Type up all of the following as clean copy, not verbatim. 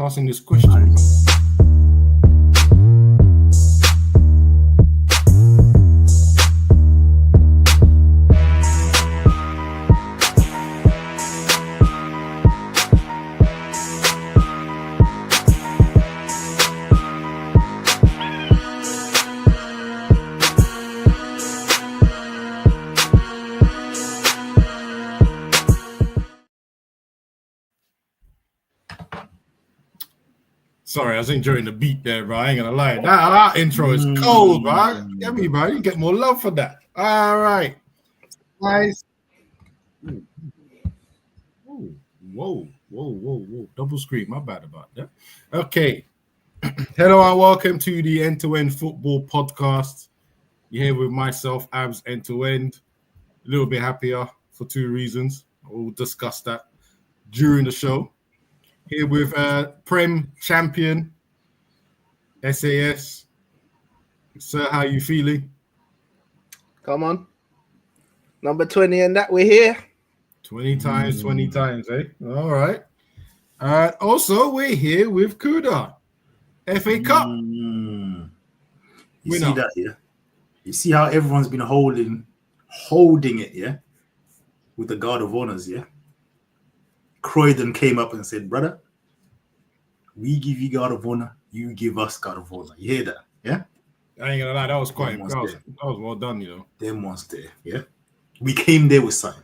asking this question. Sorry, I was enjoying the beat there, bro. I ain't gonna lie. That intro is cold, bro. Get me, bro. You get more love for that. All right. Nice. Whoa. Double screen. My bad about that. Okay. Hello and welcome to the End2End Football Podcast. You're here with myself, Abs, End2End. A little bit happier for two reasons. We'll discuss that during the show. Here with Prem champion, SAS. Sir, how you feeling? Come on. Number 20 and that we're here. 20 times, eh? All right. Also, we're here with Kuda. FA Cup. You see that, yeah? You see how everyone's been holding it, yeah? With the Guard of Honors, yeah? Croydon came up and said, brother, we give you Guard of Honor, you give us Guard of Honor. You hear that? Yeah? I ain't gonna lie, that was well done, you know. Them ones there, yeah? We came there with something.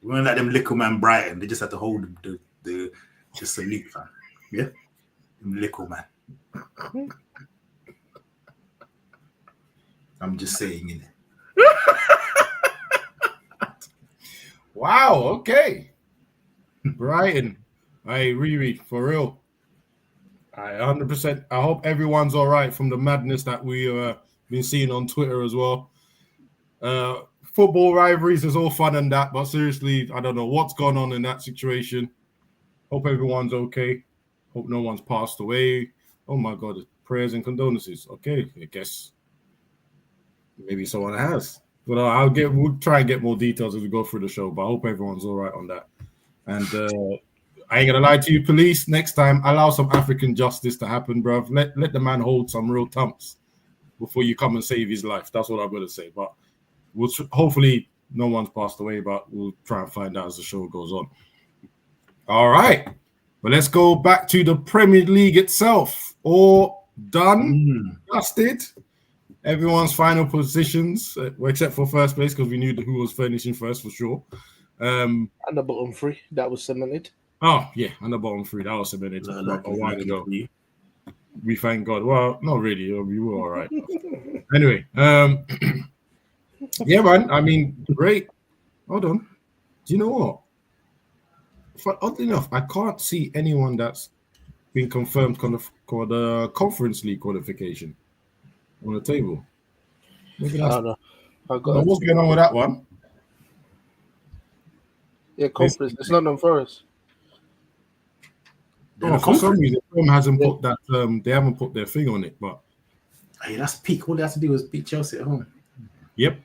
We weren't like them little man Brighton. They just had to hold the salute, fam. Yeah? Them little man. I'm just saying, innit? Wow, okay. Brighton. Hey, Riri, for real. 100%. I hope everyone's all right from the madness that we've been seeing on Twitter as well. Football rivalries is all fun and that, but seriously, I don't know what's gone on in that situation. Hope everyone's okay. Hope no one's passed away. Oh my God, prayers and condolences. Okay, I guess maybe someone has. But we'll try and get more details as we go through the show, but I hope everyone's all right on that. And I ain't gonna lie to you, police. Next time, allow some African justice to happen, bruv. Let the man hold some real thumps before you come and save his life. That's what I'm gonna say. But hopefully no one's passed away, but we'll try and find out as the show goes on. All right. But let's go back to the Premier League itself. All done, dusted. Everyone's final positions, except for first place, because we knew who was finishing first for sure. And the bottom three, that was cemented. Oh, yeah, and the bottom three, that was cemented a while ago. We thank God. Well, not really. We were all right. Anyway, yeah, man. I mean, great. Hold on. Do you know what? Oddly enough, I can't see anyone that's been confirmed for the Conference League qualification on the table. Maybe that's, I don't know. What's going on with that one? Yeah, conference. It's London Forest. Oh, for some reason, Prem hasn't put that. They haven't put their thing on it, but hey, that's peak. All they have to do was beat Chelsea at home. Yep,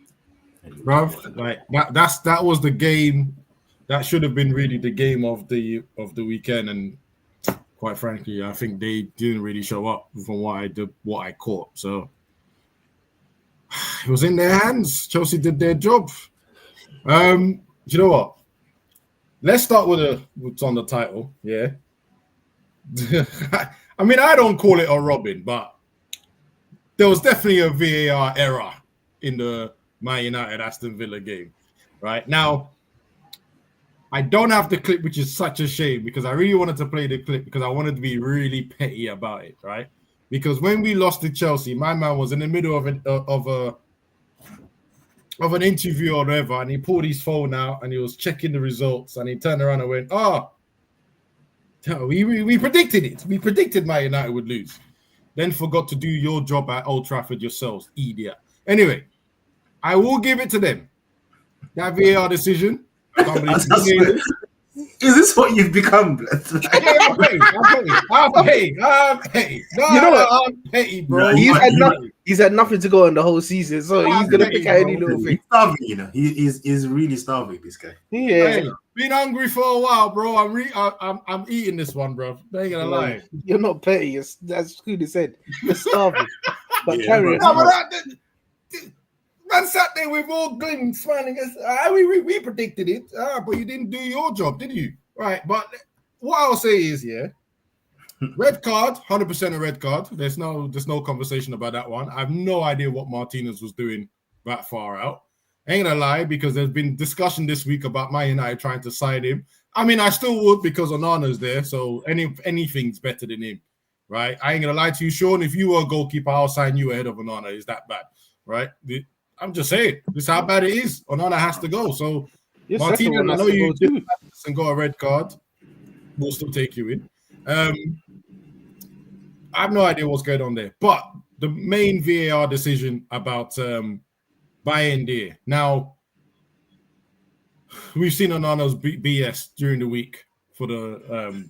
bruv. Like that was the game. That should have been really the game of the weekend, and quite frankly, I think they didn't really show up from what I caught. So it was in their hands. Chelsea did their job. You know what? Let's start with what's on the title. Yeah. I mean, I don't call it a robbing, but there was definitely a VAR error in the Man United Aston Villa game. Right now, I don't have the clip, which is such a shame because I really wanted to play the clip because I wanted to be really petty about it, right? Because when we lost to Chelsea, my man was in the middle of an interview or whatever, and he pulled his phone out and he was checking the results, and he turned around and went, we predicted it. We predicted Man United would lose. Then forgot to do your job at Old Trafford yourselves, idiot. Anyway, I will give it to them. That VAR decision. Is this what you've become? I'm petty. You know what? I'm petty, bro. He's had nothing to go on the whole season, so he's gonna pick out any little thing. He's starving, you know. He's really starving. This guy. Yeah. Been hungry for a while, bro. I'm eating this one, bro. I ain't gonna lie. You're not petty. That's who they said. You're starving. But Yeah, carry bro. on. Man sat there with all grin, smiling. We predicted it, but you didn't do your job, did you? Right. But what I'll say is, yeah, red card, 100% a red card. There's no conversation about that one. I have no idea what Martinez was doing that far out. Ain't gonna lie, because there's been discussion this week about Man United trying to side him. I mean, I still would because Onana's there, so anything's better than him, right? I ain't gonna lie to you, Sean. If you were a goalkeeper, I'll sign you ahead of Onana. Is that bad, right? I'm just saying, this is how bad it is. Onana has to go. So Martinez, I know you did and got a red card. We'll still take you in. I have no idea what's going on there, but the main VAR decision about buying there. Now, we've seen Onana's BS during the week for the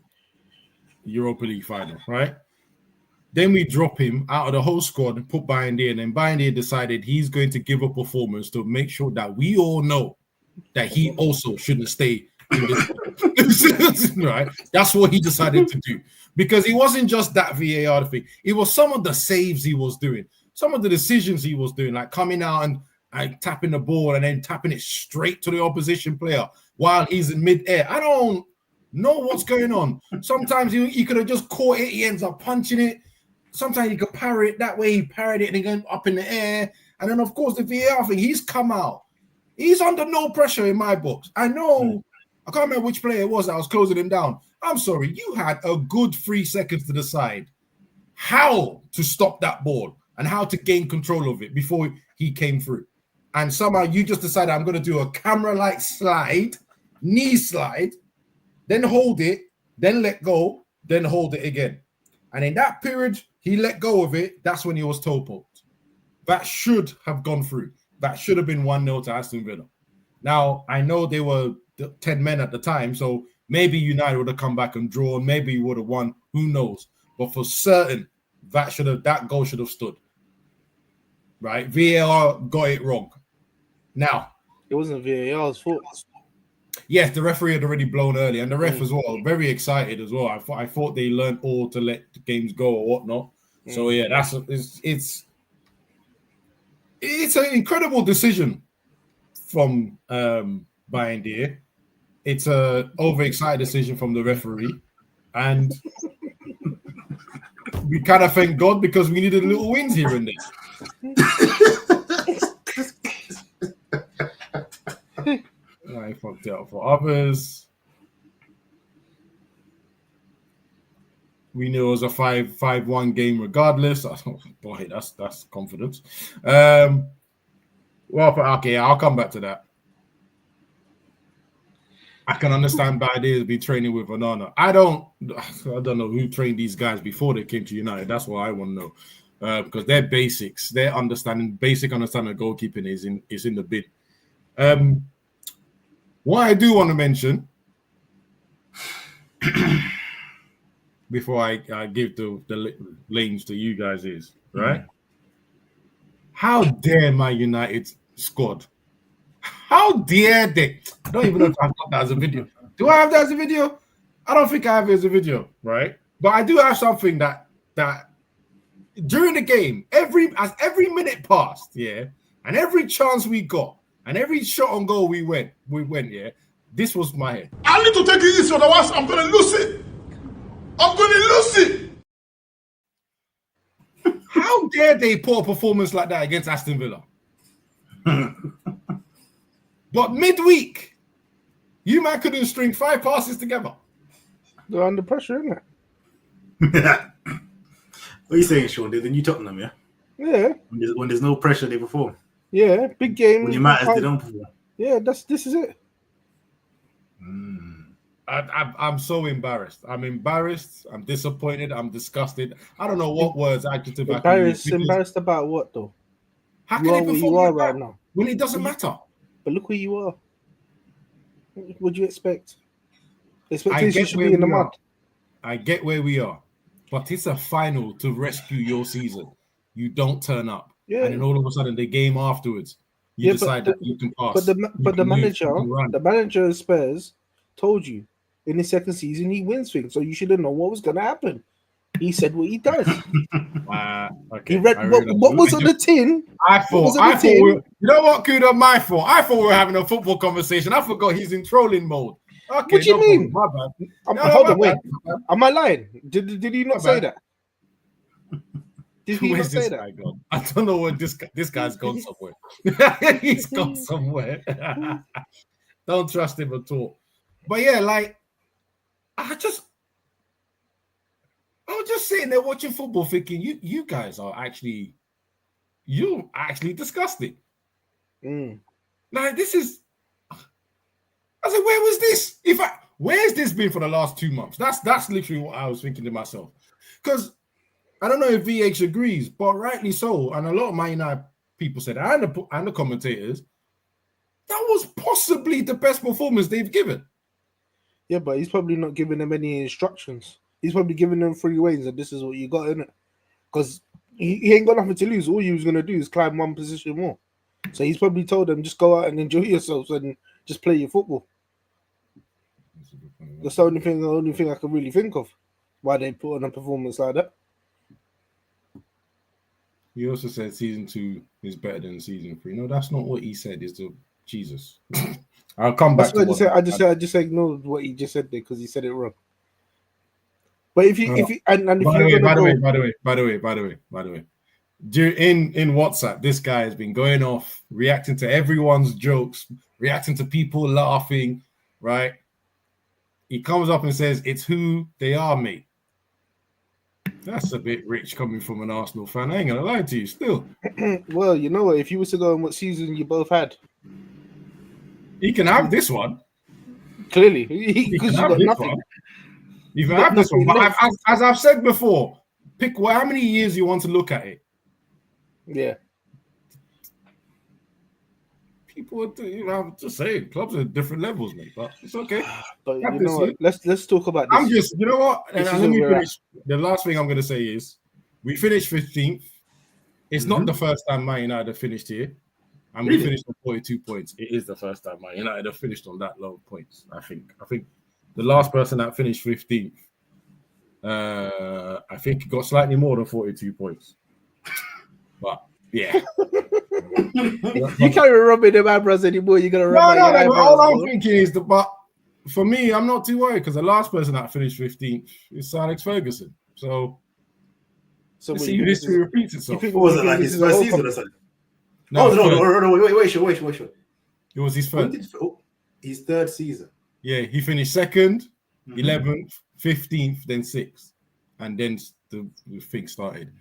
Europa League final, right? Then we drop him out of the whole squad and put Bayern, and then Bayern decided he's going to give a performance to make sure that we all know that he also shouldn't stay in this. Right? That's what he decided to do. Because it wasn't just that VAR thing. It was some of the saves he was doing, some of the decisions he was doing, like coming out and tapping the ball and then tapping it straight to the opposition player while he's in mid-air. I don't know what's going on. Sometimes he could have just caught it. He ends up punching it. Sometimes he could parry it that way. He parried it and he went up in the air. And then, of course, the VAR thing, he's come out. He's under no pressure in my books. I know. I can't remember which player it was that was closing him down. I'm sorry. You had a good 3 seconds to decide how to stop that ball and how to gain control of it before he came through. And somehow you just decided, I'm going to do a camera-like slide, knee slide, then hold it, then let go, then hold it again. And in that period, he let go of it. That's when he was toe-poked. That should have gone through. That should have been 1-0 to Aston Villa. Now, I know they were 10 men at the time, so maybe United would have come back and drawn. Maybe he would have won. Who knows? But for certain, that goal should have stood. Right? VAR got it wrong. Now, it wasn't VAR's fault. Yes, the referee had already blown early, and the ref as well, very excited as well. I thought they learned all to let the games go or whatnot. So yeah, it's an incredible decision from Bayern. It's a overexcited decision from the referee, and we kind of thank God because we needed little wins here and there. I fucked it up for others. We knew it was a 5-1 game regardless. Boy, that's confidence. Well, okay, I'll come back to that. I can understand bad ideas be training with Onana. I don't know who trained these guys before they came to United. That's what I want to know. Because their basics, basic understanding of goalkeeping is in the bin. What I do want to mention before I give the lanes to you guys is, right? How dare my United squad? How dare they? I don't even know if I've got that as a video. Do I have that as a video? I don't think I have it as a video, right? But I do have something that during the game, as every minute passed, yeah, and every chance we got, and every shot on goal we went, yeah. This was my head. I need to take it easy, otherwise I'm going to lose it. I'm going to lose it. How dare they put a performance like that against Aston Villa? But midweek, you man couldn't string 5 passes together. They're under pressure, isn't it? What are you saying, Sean? They're the new Tottenham, yeah? Yeah. When there's no pressure, they perform. Yeah, big game. When it matters, they don't perform. Yeah, this is it. I'm so embarrassed. I'm embarrassed. I'm disappointed. I'm disgusted. I don't know what words, adjective. Embarrassed about what though? How can they perform you are right now when it doesn't matter? But look where you are. What would you expect? Expectations should be in the mud. I get where we are, but it's a final to rescue your season. You don't turn up, and then all of a sudden, the game afterwards, you decide that you can pass. But the manager of Spurs told you in his second season he wins things, so you should have known what was going to happen. He said what he does. Okay. He read what was on the tin. I thought you know what, Kuda, my fault. I thought we were having a football conversation. I forgot he's in trolling mode. Okay, what do you mean? My bad. Hold on, wait. Am I lying? Did he not say that? Did he not say that? Gone? I don't know where this guy's gone somewhere. He's gone somewhere. Don't trust him at all. But yeah, like I was just sitting there watching football, thinking you guys are actually disgusting. Like this is. I said, where was this? Where's this been for the last 2 months? That's literally what I was thinking to myself. Because I don't know if VH agrees, but rightly so. And a lot of Man United people said, and the commentators, that was possibly the best performance they've given. Yeah, but he's probably not giving them any instructions. He's probably giving them 3 ways, and this is what you got, innit? Because he ain't got nothing to lose. All he was going to do is climb 1 position more. So he's probably told them, just go out and enjoy yourselves and just play your football. That's the only thing I can really think of why they put on a performance like that. He also said season 2 is better than season 3. No, that's not what he said. It's the Jesus. I'll come back. That's what I just ignored what he just said there because he said it wrong. But if you by the way, in WhatsApp, this guy has been going off, reacting to everyone's jokes, reacting to people laughing, right? He comes up and says, it's who they are, mate. That's a bit rich coming from an Arsenal fan. I ain't going to lie to you still. Well, you know what? If you was to go on what season you both had. He can have this one. Clearly. Because you got nothing. One. You can have this one. But as I've said before, pick how many years you want to look at it. Yeah. People are just saying clubs are different levels, mate. But it's okay. But you know what? Let's talk about this. You know what? And let me finish. The last thing I'm going to say is we finished 15th. It's not the first time Man United have finished here. And we finished on 42 points. It is the first time Man United have finished on that low of points, I think. I think the last person that finished 15th, I think got slightly more than 42 points. But yeah. You can't rub in them eyebrows anymore. You're gonna rub my eyebrows. All I'm thinking is but for me, I'm not too worried because the last person that finished 15th is Sir Alex Ferguson. So let's see if history repeats itself. What was it like his first season or something? No, wait, It was his first. His third season. Yeah, he finished 2nd, 11th, 15th, then 6th, and then the thing started.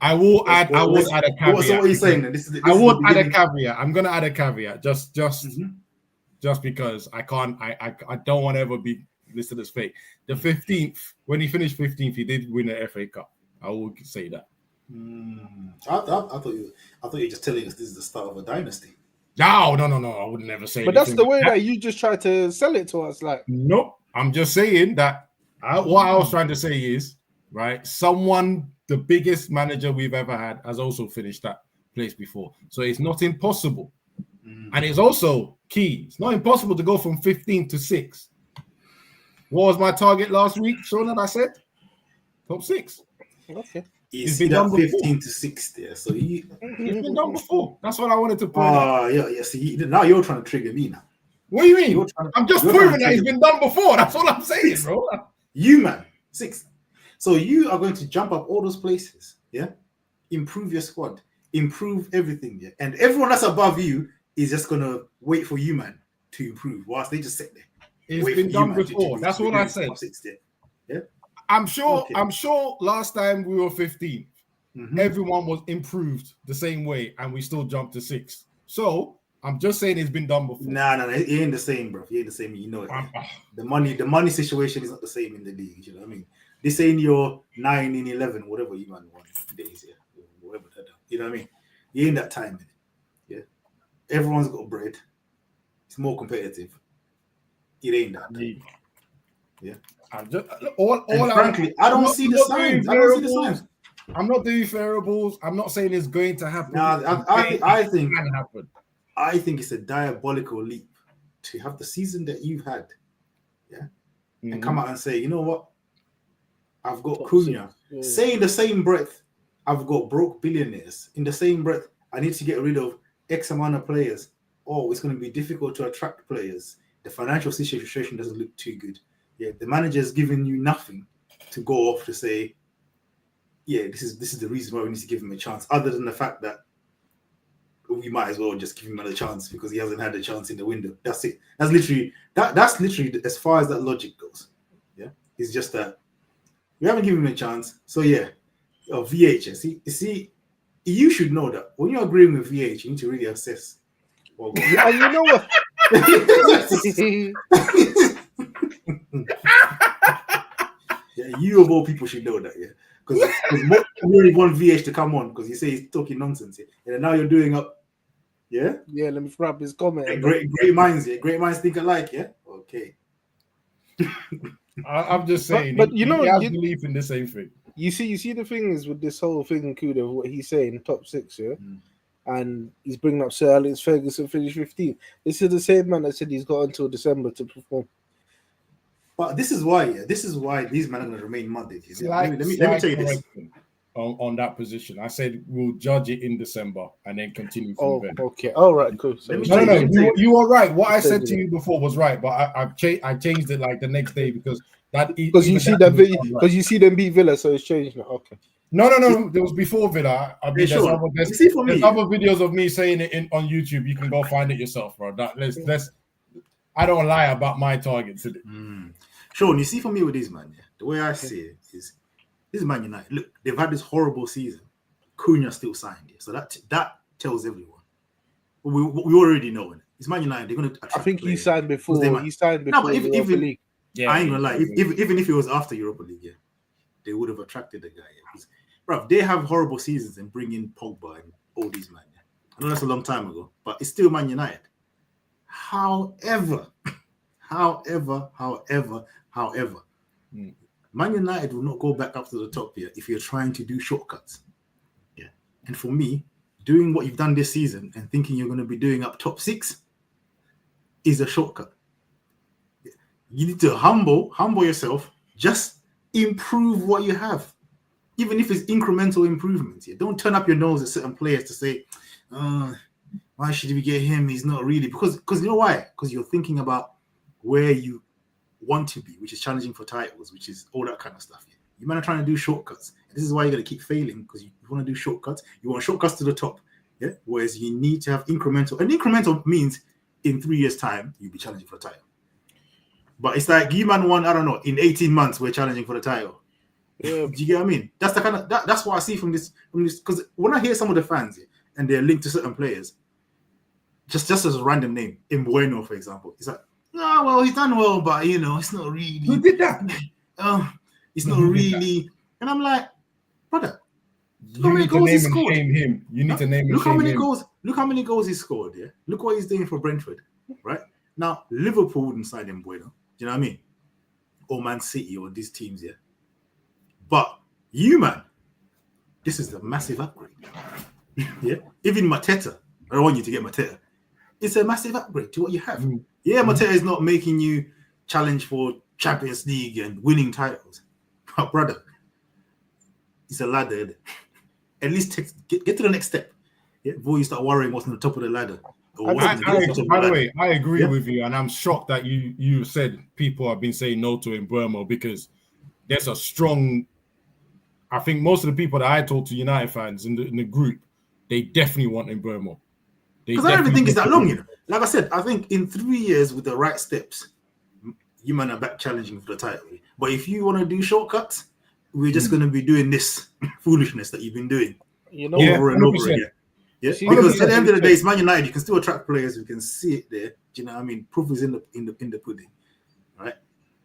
I would add a caveat. So what are you saying? I would add a caveat. I'm gonna add a caveat just because I can't. I don't want to ever be listed as fake. The 15th, when he finished 15th, he did win the FA Cup. I would say that. I thought you were just telling us this is the start of a dynasty. No. I would never say. But that's the way that you just try to sell it to us. Like, nope. I'm just saying that. What I was trying to say is, right, the biggest manager we've ever had has also finished that place before. So it's not impossible. And it's also key. It's not impossible to go from 15 to 6. What was my target last week, Sean, that I said? Top 6. Okay. He's been done 15 to 6 there. So he's been done before. That's what I wanted to point out. Yeah. See, now you're trying to trigger me now. What do you mean? I'm just proving that he's been done before. That's all I'm saying, bro. You, man. 6. So you are going to jump up all those places, yeah? Improve your squad, improve everything, yeah? And everyone that's above you is just going to wait for you, man, to improve whilst they just sit there. It's been done before. That's what I said. Yeah? I'm sure last time we were 15th, everyone was improved the same way and we still jumped to 6th. So I'm just saying it's been done before. Nah, it ain't the same, bro. It ain't the same. You know it. The money situation is not the same in the league. You know what I mean? This ain't your 9 in 11, whatever you man want days, yeah. Whatever that. You know what I mean? You ain't that time, yeah. Everyone's got bread. It's more competitive. It ain't that time. Yeah. Frankly, I don't see the signs. I'm not doing variables. I'm not saying it's going to happen. I think it can happen. I think it's a diabolical leap to have the season that you've had and come out and say, you know what, I've got Top Cunha. six, yeah. Say in the same breath, I've got broke billionaires. In the same breath, I need to get rid of X amount of players. Oh, it's going to be difficult to attract players. The financial situation doesn't look too good. Yeah, the manager's giving you nothing to go off to say, yeah, this is the reason why we need to give him a chance, other than the fact that we might as well just give him another chance because he hasn't had a chance in the window. That's it. That's literally as far as that logic goes. Yeah, it's just that we haven't given him a chance. So yeah, VH. See, you should know that when you're agreeing with VH, you need to really assess. Well, And you know what? yeah, you of all people should know that, yeah. Because we only want VH to come on because you say he's talking nonsense, yeah. And now you're doing up, yeah. Yeah, let me grab his comment. Great minds, yeah. Great minds think alike, yeah. Okay. I'm just saying, but you know, he has belief in the same thing. You see, the thing is with this whole thing, Kuda, of what he's saying, top six, yeah, and he's bringing up Sir Alex Ferguson finished 15th. This is the same man that said he's got until December to perform. But this is why these men are going to remain muddied. Let me tell you this. On that position, I said we'll judge it in December and then continue from there. Okay, all right, cool. So You are right. What I said to you before was right, but I changed it like the next day because you see them beat Villa, so it's changed now. Okay. No. It was before Villa. I mean, there's other videos of me saying it on YouTube. You can go find it yourself, bro. I don't lie about my targets. Sean, you see, for me with this man, yeah, the way I see it is, this is Man United. Look, they've had this horrible season. Cunha still signed it, so that tells everyone. We already know it. It's Man United. They're going to. I think he signed before. He signed before. No, but Europa League. Yeah, I ain't gonna lie. Even if it was after Europa League, yeah, they would have attracted the guy. Yeah. Bro, they have horrible seasons and bring in Pogba and all these men. Yeah. I know that's a long time ago, but it's still Man United. However, Man United will not go back up to the top here if you're trying to do shortcuts. Yeah. And for me, doing what you've done this season and thinking you're going to be doing up top six is a shortcut. You need to humble yourself, just improve what you have. Even if it's incremental improvements. Yeah. Don't turn up your nose at certain players to say, why should we get him? He's not really. Because you know why? Because you're thinking about where you want to be, which is challenging for titles, which is all that kind of stuff. Yeah. You might are trying to do shortcuts. This is why you're going to keep failing, because you want to do shortcuts. You want shortcuts to the top. Yeah. Whereas you need to have incremental. And incremental means in 3 years' time, you'll be challenging for a title. But it's like you man won, I don't know, in 18 months, we're challenging for the title. Yeah. Do you get what I mean? That's the kind of that's what I see from this. Because when I hear some of the fans, yeah, and they're linked to certain players, just as a random name, Mbueno, for example, it's like, no, well, he's done well, but it's not really. Who did that? It's not really. And I'm like, brother, you need to name and shame him. You need to name and shame him. Look how many goals he scored. Yeah, look what he's doing for Brentford. Right now, Liverpool wouldn't sign Mbueno. Do you know what I mean? Or Man City or these teams. Yeah, but you, man, this is a massive upgrade. Yeah, even Mateta. I don't want you to get Mateta. It's a massive upgrade to what you have. Yeah, Mateta is not making you challenge for Champions League and winning titles. But brother, it's a ladder. At least get to the next step. Yeah, before you start worrying what's on the top of the ladder. By the way, I agree with you, and I'm shocked that you said people have been saying no to Mbeumo, because there's a strong. I think most of the people that I talk to, United fans in the group, they definitely want Mbeumo. Because I don't even think it's that long, Like I said, I think in 3 years with the right steps, you might not back challenging for the title. But if you want to do shortcuts, we're just going to be doing this foolishness that you've been doing over and over again. Yeah, because at the end of the day, it's Man United. You can still attract players. We can see it there. Do you know what I mean? Proof is in the pudding, right?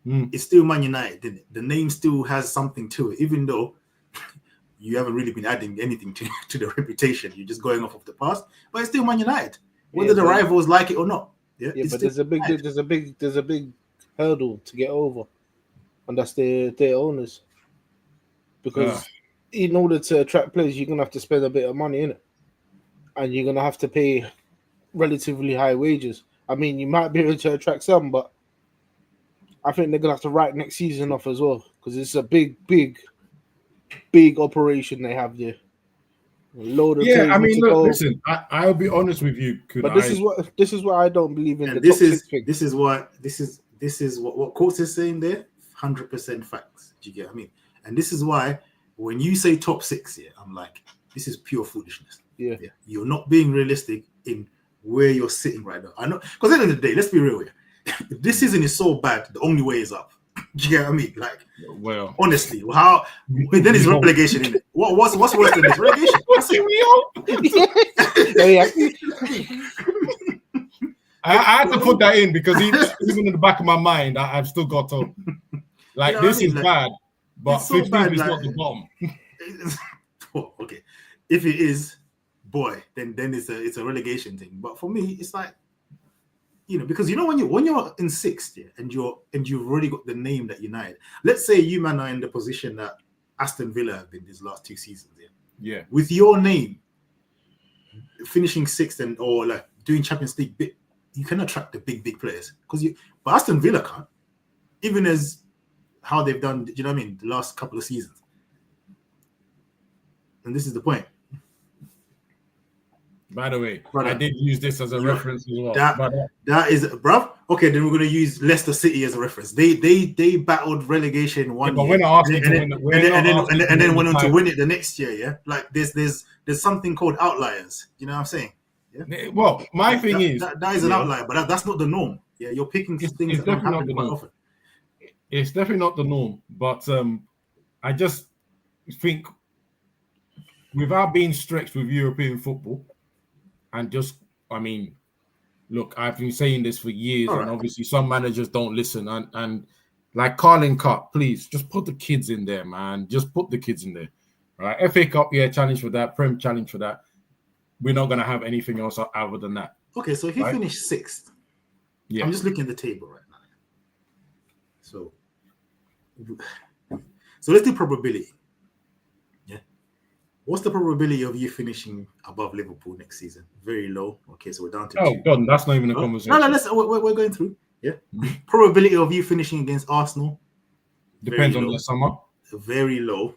It's still Man United, isn't it? The name still has something to it, even though you haven't really been adding anything to the reputation. You're just going off of the past, but it's still Man United, whether the rivals like it or not. Yeah, but there's a big hurdle to get over, and that's their owners. Because in order to attract players, you're gonna have to spend a bit of money in it, and you're gonna have to pay relatively high wages. I mean, you might be able to attract some, but I think they're gonna have to write next season off as well because it's a big operation they have there. I mean, look, listen. I'll be honest with you. This is what I don't believe in. And This is what Coates is saying there. 100% facts. Do you get what I mean? And this is why when you say top 6, I'm like, this is pure foolishness. Yeah. You're not being realistic in where you're sitting right now. I know, because at the end of the day, let's be real here. If this season is so bad, the only way is up. Do you get what I mean? Like, well, honestly, then it's relegation in it. What's worse than this? Relegation. I had to put that in because even in the back of my mind, I've still got to like, this is bad, but 15 is not the bottom. Okay, if it is, boy, then it's a relegation thing. But for me, it's like, because when you're in 6th, and you've already got the name that United. Let's say you man are in the position that Aston Villa have been these last 2 seasons. Yeah. With your name finishing 6th or like doing Champions League bit, you can attract the big players but Aston Villa can't, even as how they've done. Do you know what I mean? The last couple of seasons, and this is the point. By the way, brother, I did use this as a reference as well. That is, bruv. Okay, then we're going to use Leicester City as a reference. They battled relegation one year, and then went on to win it the next year. Yeah, like there's something called outliers. You know what I'm saying? Yeah? Well, my thing is that is an outlier, but that's not the norm. Yeah, you're picking things that don't happen quite often. It's definitely not the norm, but I just think without being stretched with European football. And look, I've been saying this for years, and obviously some managers don't listen. And like Carling Cup, please just put the kids in there, man. Just put the kids in there. All right, FA Cup, challenge for that. Prem, challenge for that. We're not gonna have anything else other than that. Okay, so if you finish 6th, I'm just looking at the table right now. So let's do probability. What's the probability of you finishing above Liverpool next season? Very low. Okay, so we're down to 2. God, that's not even a conversation. No, we're going through. Yeah. Probability of you finishing against Arsenal? Depends on the summer. Very low.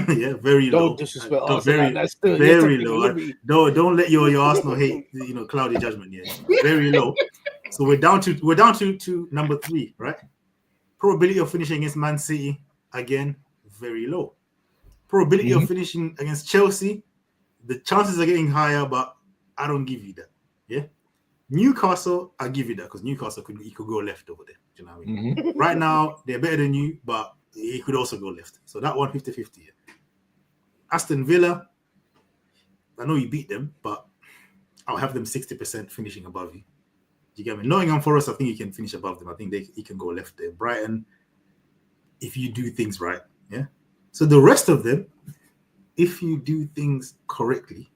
Yeah, very low. Don't disrespect Arsenal. That's still very low. Don't let your Arsenal hate cloudy judgment. Yeah, very low. So we're down to number 3, right? Probability of finishing against Man City, again, very low. Probability of finishing against Chelsea, the chances are getting higher, but I don't give you that. Yeah, Newcastle, I give you that because Newcastle could go left over there. Do you know what I mean? Right now they're better than you, but he could also go left. So that one 50-50. Yeah. Aston Villa, I know you beat them, but I'll have them 60% finishing above you. Do you get me? Nottingham Forest, I think you can finish above them. I think he can go left there. Brighton, if you do things right, yeah. So the rest of them, if you do things correctly,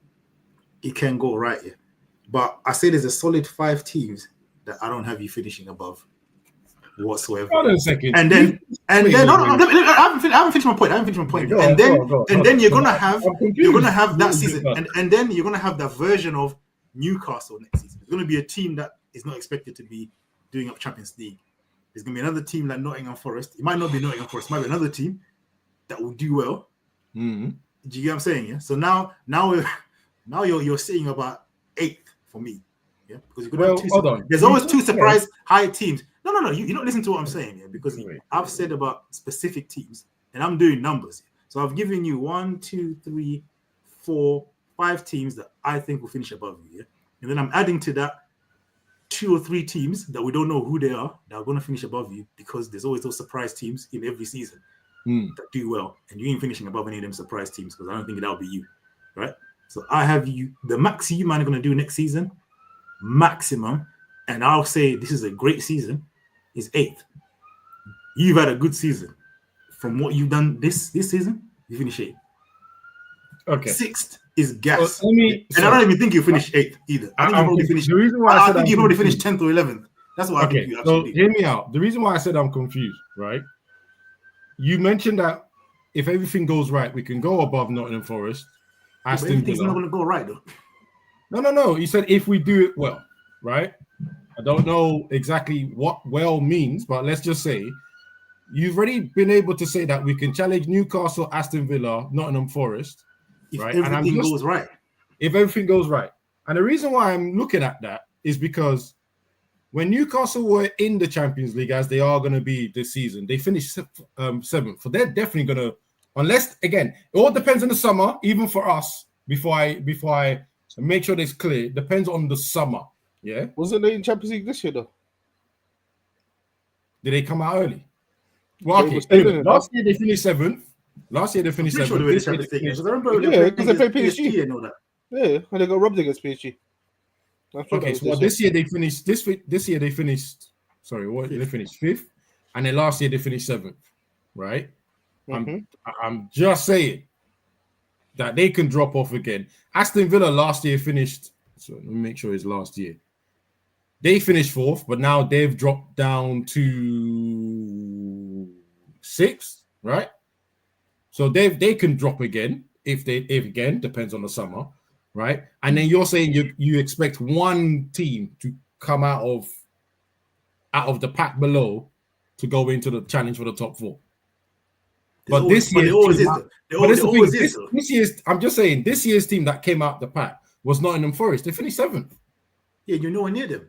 it can go right here. But I say there's a solid 5 teams that I don't have you finishing above whatsoever. Hold on a second. And then I haven't finished my point. And then you're gonna have that season, and then you're gonna have that version of Newcastle next season. It's gonna be a team that is not expected to be doing up Champions League. There's gonna be another team like Nottingham Forest. It might not be Nottingham Forest. It might be another team that will do well. Mm-hmm. Do you get what I'm saying? Yeah. So now you're sitting about 8th for me. Yeah. Because hold on. There's always 2 surprise high teams. No. You don't listen to what I'm saying. Yeah. Because I've said about specific teams, and I'm doing numbers. So I've given you 1, 2, 3, 4, 5 teams that I think will finish above you. Yeah. And then I'm adding to that 2 or 3 teams that we don't know who they are that are going to finish above you, because there's always those surprise teams in every season. That do well, and you ain't finishing above any of them surprise teams, because I don't think that'll be you, right? So I have you, the max you man are going to do next season, maximum, and I'll say this is a great season, is 8th. You've had a good season. From what you've done this season, you finish 8th. Okay. 6th is gas. Well, I don't even think you finish 8th either. I think you probably finished 10th or 11th. That's what I think you actually hear me out. The reason why I said I'm confused, right? You mentioned that if everything goes right, we can go above Nottingham Forest. Everything's not going to go right, though. No. You said if we do it well, right? I don't know exactly what well means, but let's just say you've already been able to say that we can challenge Newcastle, Aston Villa, Nottingham Forest, If right? everything goes right. If everything goes right. And the reason why I'm looking at that is because when Newcastle were in the Champions League, as they are going to be this season, they finished 7th. So they're definitely going to, unless, again, it all depends on the summer, even for us, before I make sure it's clear, it depends on the summer. Yeah. Wasn't they in Champions League this year, though? Did they come out early? Well, okay. Anyway, last year they finished 7th. Last year they finished 7th. Sure they Champions League. Because I remember because they played PSG and all that. Yeah, and they got robbed against PSG. Okay, so this year they finished. This year they finished. Sorry, what they finished 5th, and then last year they finished 7th, right? I'm just saying that they can drop off again. Aston Villa last year finished. So let me make sure it's last year. They finished 4th, but now they've dropped down to 6th, right? So they can drop again if again depends on the summer, right? And then you're saying you expect one team to come out of the pack below to go into the challenge for the top 4. But this year's I'm just saying this year's team that came out the pack was Nottingham Forest. They finished 7th. Yeah, you're nowhere near them.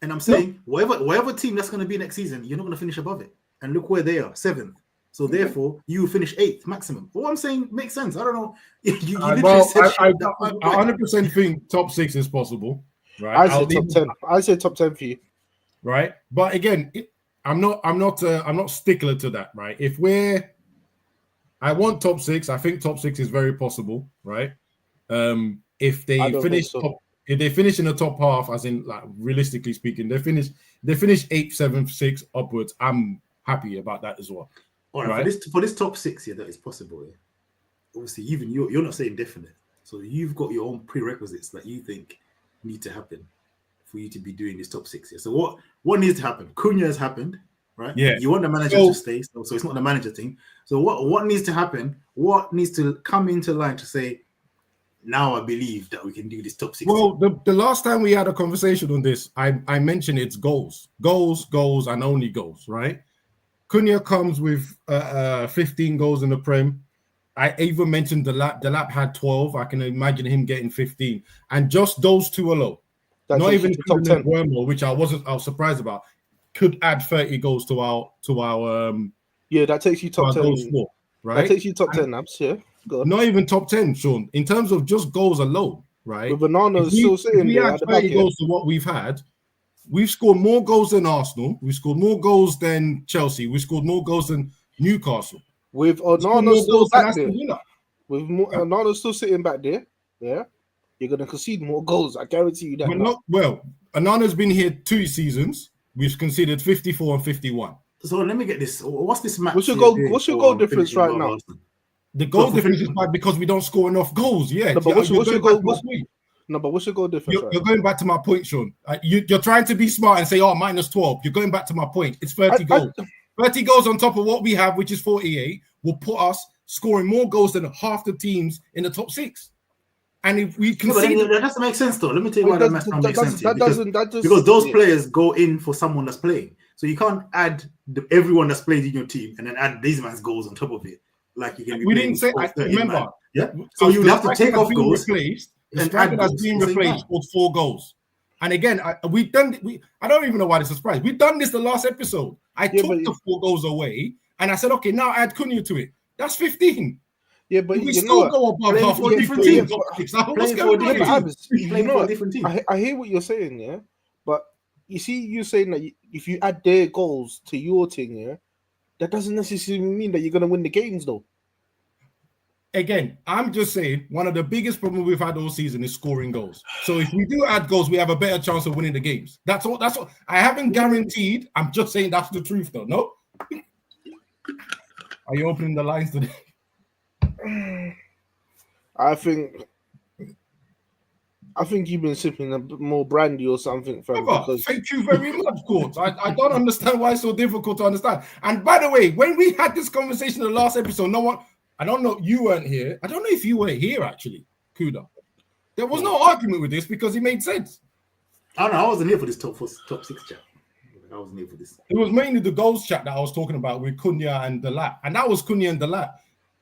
And I'm saying whatever team that's going to be next season, you're not going to finish above it. And look where they are, 7th. So therefore, you finish 8th maximum. What I'm saying makes sense. I don't know. I 100% think top 6 is possible. Right? I said top 10. I said top 10 for you. Right, but again, I'm not stickler to that. Right, I want top 6. I think top 6 is very possible. Right, if they finish if they finish in the top half, as in like realistically speaking, they finish 8th, 7th, 6th upwards. I'm happy about that as well. All right, for this top 6 here, that is possible. Yeah? Obviously, even you're not saying definite, so you've got your own prerequisites that you think need to happen for you to be doing this top 6 here. So what needs to happen? Cunha has happened, right? Yeah. You want the manager to stay, so it's not the manager thing. So what needs to happen? What needs to come into line to say, now I believe that we can do this top 6? Well, the last time we had a conversation on this, I mentioned it's goals, and only goals, right? Cunha comes with 15 goals in the Prem. I even mentioned Delap had 12. I can imagine him getting 15. And just those two alone, not even top 10, Wormwell, which I was surprised about, could add 30 goals to our that takes you top 10. Score, right? That takes you top 10 naps, yeah. Not even top 10, Sean. In terms of just goals alone, right? But Banana's still sitting there at the back. 30 goals to what we've had. We've scored more goals than Arsenal. We've scored more goals than Chelsea. We've scored more goals than Newcastle. With Onana still back there. With Onana still sitting back there, yeah, you're going to concede more goals. I guarantee you that. Onana's been here 2 seasons. We've conceded 54 and 51. So let me get this. What's this match? What's your goal difference right now? The goal difference is bad because we don't score enough goals. Yeah. No, but what's your goal? What's your goal difference? You're going back to my point, Sean. You're trying to be smart and say, minus 12. You're going back to my point. It's 30 goals. 30 goals on top of what we have, which is 48, will put us scoring more goals than half the teams in the top 6. And if we can see that doesn't make sense, though. Let me tell you why that makes sense. Because those players go in for someone that's playing. So you can't add everyone that's played in your team and then add these man's goals on top of it. Like you can. We didn't say. Remember, yeah. So you would have to take off goals. The striker that's being replaced scored 4 goals. And again, we've done. I don't even know why this is a surprise. We've done this the last episode. I took the 4 goals away, and I said, okay, now add Cunha to it. That's 15. Yeah, but we still go above half for different teams. Playing for a different team. I hear what you're saying, yeah. But you see, you're saying that if you add their goals to your team, yeah, that doesn't necessarily mean that you're going to win the games, though. Again, I'm just saying one of the biggest problems we've had all season is scoring goals. So if we do add goals, we have a better chance of winning the games. That's all. I haven't guaranteed. I'm just saying that's the truth, though. No. Are you opening the lines today? I think you've been sipping a bit more brandy or something. Thank you very much, Court. I don't understand why it's so difficult to understand. And by the way, when we had this conversation in the last episode, I don't know, you weren't here. I don't know if you were here, actually, Kuda. There was no argument with this because it made sense. I don't know. I wasn't here for this top 6 chat. I wasn't here for this. It was mainly the goals chat that I was talking about with Cunha and Delat. And that was Cunha and Delat.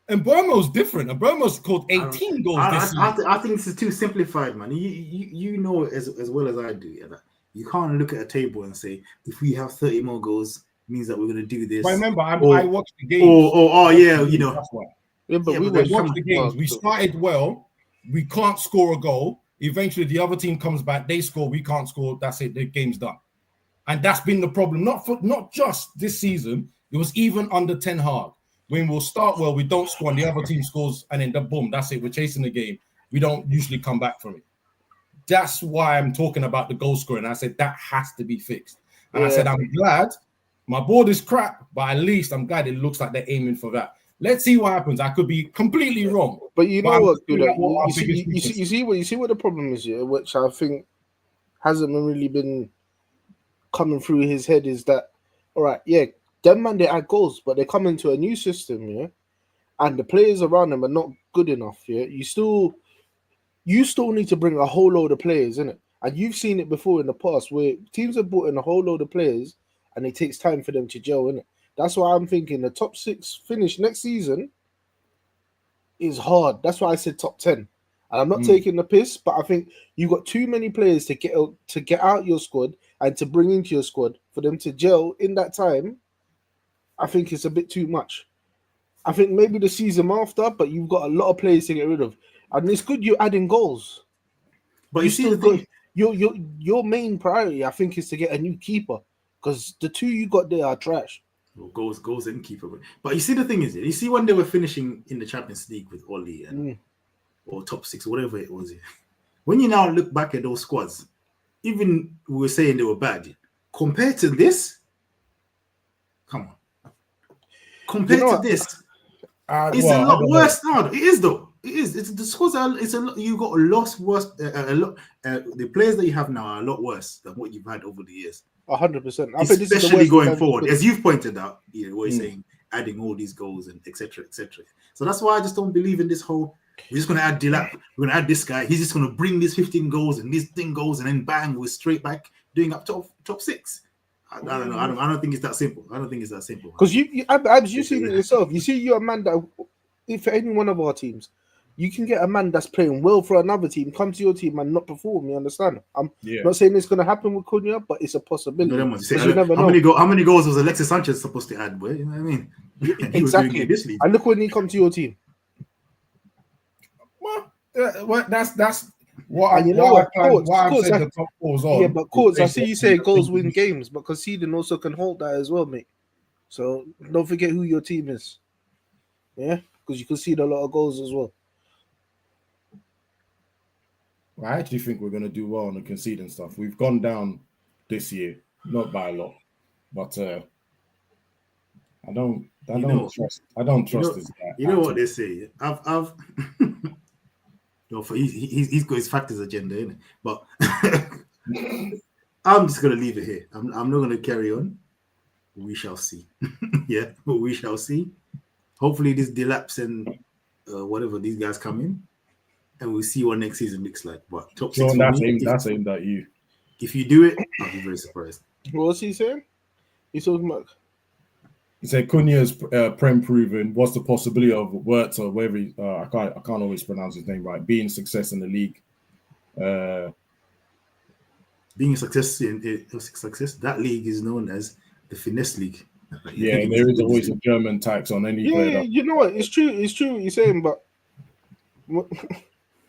And Burmo's different. And Burmo's scored 18 goals this season. I think this is too simplified, man. You know as well as I do, yeah, that you can't look at a table and say, if we have 30 more goals, it means that we're going to do this. But remember, I watched the games. Yeah, you know. That's why. Yeah, but we watched the games. We started well. We can't score a goal. Eventually, the other team comes back. They score. We can't score. That's it. The game's done. And that's been the problem. Not just this season. It was even under Ten Hag. When we'll start well, we don't score, and the other team scores, and then boom, that's it. We're chasing the game. We don't usually come back from it. That's why I'm talking about the goal scoring. I said that has to be fixed. And I said, I'm glad my board is crap, but at least I'm glad it looks like they're aiming for that. Let's see what happens. I could be completely wrong. But you know what, you see what the problem is, yeah, which I think hasn't really been coming through his head is that, all right, yeah, them man, they add goals, but they come into a new system, yeah, and the players around them are not good enough, yeah. You still need to bring a whole load of players, innit? And you've seen it before in the past where teams have brought in a whole load of players and it takes time for them to gel, innit? That's why I'm thinking the top 6 finish next season is hard. That's why I said top 10. And I'm not taking the piss, but I think you got too many players to get out your squad and to bring into your squad for them to gel in that time. I think it's a bit too much. I think maybe the season after, but you've got a lot of players to get rid of. And it's good you're adding goals. But you see the thing, your main priority, I think, is to get a new keeper. Because the 2 you got there are trash. Well, goals and keeper. But you see the thing is, you see when they were finishing in the Champions League with Oli and or top 6, whatever it was. When you now look back at those squads, even we were saying they were bad. Compared to this, come on. Compared to this, it's a lot worse now. It is though. It is. It's the scores are. It's a lot. You got a lot worse. The players that you have now are a lot worse than what you've had over the years. 100%. Especially going forward, as you've pointed out. You know, what you're saying, adding all these goals and etc. etc. So that's why I just don't believe in this whole. We're just going to add Dilap. We're going to add this guy. He's just going to bring these 15 goals and this thing goes, and then bang, we're straight back doing up top 6. I don't know. I don't think it's that simple. I don't think it's that simple. Because you've seen it yourself. You see, you're a man that, if any one of our teams, you can get a man that's playing well for another team, come to your team and not perform. You understand? I'm not saying it's going to happen with Cunha, but it's a possibility. You never know. How many goals was Alexis Sanchez supposed to add? You know what I mean? Exactly. And look when he come to your team. Well, that's what I said the top 4's on. Yeah, but Courts, I see you say goals win games, but conceding also can hold that as well, mate. So don't forget who your team is. Yeah, because you concede a lot of goals as well. I actually think we're going to do well on the conceding stuff. We've gone down this year, not by a lot, but I don't trust this guy. You know what they say? I've he's got his factors agenda, innit? But I'm just gonna leave it here. I'm not gonna carry on. We shall see. Yeah, but we shall see. Hopefully this delapse and whatever these guys come in, and we'll see what next season looks like. But top 6 that's aimed at you. If you do it, I'll be very surprised. What was he saying? He's talking about. He said Cunha's Prem proven. What's the possibility of Wirtz or whatever? I can't always pronounce his name right. Being success in the league. Being a success that league is known as the finesse league. Yeah, there is always a German tax on any player. Yeah, you know what? It's true what you're saying, but